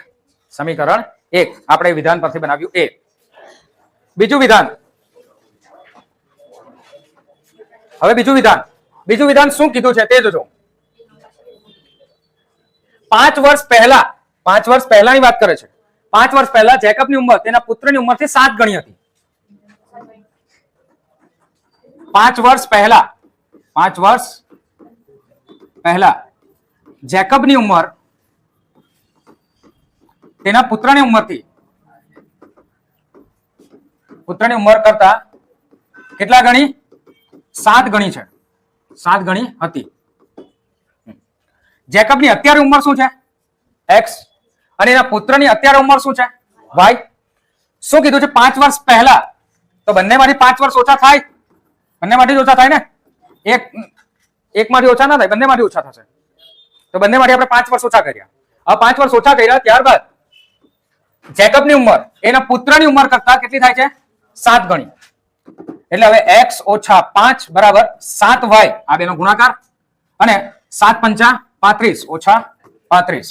સમીકરણ 1 આપણે વિધાન પરથી બનાવ્યું a. બીજું વિધાન, હવે બીજું વિધાન શું કીધું છે તે જોજો. 5 વર્ષ પહેલાની વાત કરે છે. 5 વર્ષ પહેલા જેકબની ઉંમર તેના પુત્રની ઉંમરથી 7 ગણી હતી. 5 વર્ષ પહેલા જેકબની ઉંમર તેના પુત્રની ઉંમર કરતા કેટલા ગણી 7 ગણી છે, 7 ગણી હતી. જેકબની અત્યારે ઉંમર શું છે x, અને એના પુત્રની અત્યારે ઉંમર શું છે y. શું કીધું છે 5 વર્ષ પહેલા, તો બંનેમાંથી 5 વર્ષ ઓછા થાય, બંનેમાંથી ઓછા થાય ને, એકમાંથી ઓછા ના થાય, બંનેમાંથી ઓછા થશે. તો બંનેમાંથી આપણે 5 વર્ષ ઓછા કર્યા. હવે 5 વર્ષ ઓછા કર્યા ત્યારબાદ જેકબની ઉંમર એના પુત્રની ઉંમર કરતા કેટલી થાય છે 7 ગણી. એટલે હવે x ઓછા 5 બરાબર 7y, આ બેનો ગુણાકાર, અને 7 પંચા 35 ઓછા 35.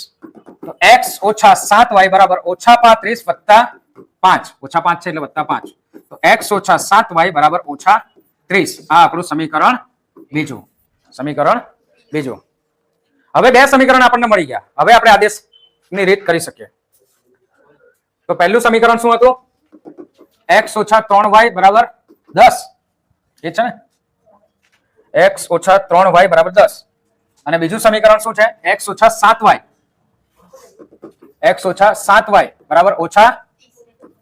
તો x ઓછા 7y બરાબર ઓછા 35 વત્તા 5, ઓછા 5 છે એટલે વત્તા 5. તો x ઓછા 7y બરાબર ઓછા 30. આ આપણું સમીકરણ બીજું. હવે 2 સમીકરણ આપણને મળી ગયા. હવે આપણે આદેશની રીત કરી શકીએ. તો પહેલું સમીકરણ શું હતું x ઓછા 3y બરાબર 10, એ છે ને, x ઓછા 3y બરાબર 10. અને બીજું સમીકરણ શું છે x ઓછા 7y બરાબર ઓછા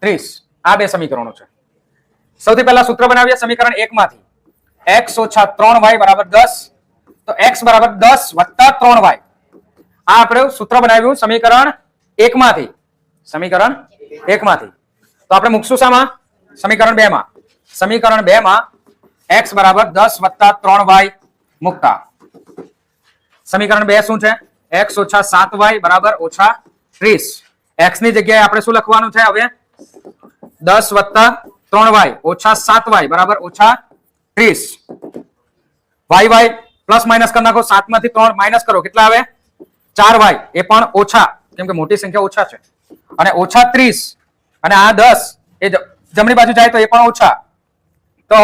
30. આ 2 સમીકરણો છે. સૌથી પહેલા સૂત્ર બનાવીએ સમીકરણ 1 માંથી. x ઓછા 3y બરાબર 10, તો x બરાબર 10 વત્તા 3y. આ આપણે સૂત્ર બનાવ્યું સમીકરણ 1 માંથી. તો આપણે મૂકશું શામાં સમીકરણ 2 માં. સમીકરણ 2 માં x બરાબર 10 વત્તા 3y મૂકતા સમીકરણ 2 શું છે x ઓછા 7y બરાબર ઓછા 30. x ની જગ્યાએ આપણે શું લખવાનું છે હવે 10 વત્તા 3y ઓછા 7y બરાબર ઓછા 30. y પ્લસ માઇનસ કરી નાખો, 7 માંથી 3 માઇનસ કરો, કેટલા આવે 4y, એ પણ ઓછા, કેમ કે મોટી સંખ્યા ઓછા છે, અને ઓછા 30, અને આ 10 એ જમણી બાજુ જાય તો એ પણ ઓછા, તો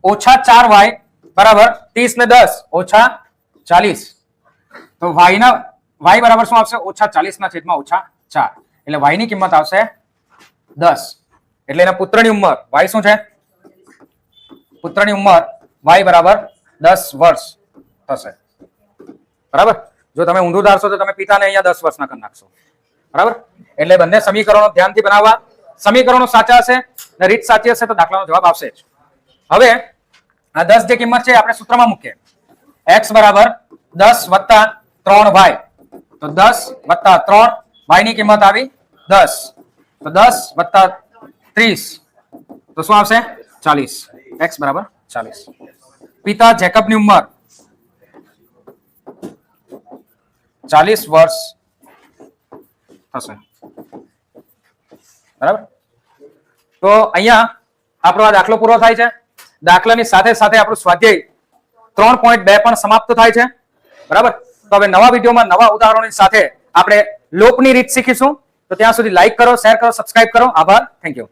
ઓછા 4y બરાબર 30 ને 10 ઓછા 40. તો y બરાબર શું આવશે ઓછા 40 ના છેદમાં ઓછા 4. એટલે y ની કિંમત આવશે 10. એટલે એના પુત્રની ઉંમર y શું છે, પુત્રની ઉંમર y બરાબર 10 વર્ષ થશે, બરાબર. જો તમે ઊંધું ધારશો તો તમે પિતાને અહીંયા 10 વર્ષના કરી નાખશો, બરાબર. એટલે બંને સમીકરણો ધ્યાનથી બનાવવા. સમીકરણો સાચા હશે ને રીત સાચી હશે તો દાખલાનો જવાબ આવશે જ. હવે આ 10 જે કિંમત છે આપણે સૂત્રમાં મૂકીએ. x બરાબર 10 વત્તા 3y, તો 10 વત્તા 3 y ની કિંમત આવી 10, તો 10 વત્તા 30 તો શું આવશે 40. x બરાબર 40. પિતા જેકબની ઉંમર 40 વર્ષ થશે, બરાબર. તો અહીંયા આપણો આ દાખલો પૂરો થાય છે. દાખલાની સાથે સાથે આપણું સ્વાધ્યાય 3.2 પણ સમાપ્ત થાય છે, બરાબર. તો હવે નવા વિડીયોમાં નવા ઉદાહરણોની સાથે આપણે લોપની રીત શીખીશું. તો ત્યાં સુધી લાઈક કરો, શેર કરો, સબસ્ક્રાઇબ કરો. આભાર. Thank you.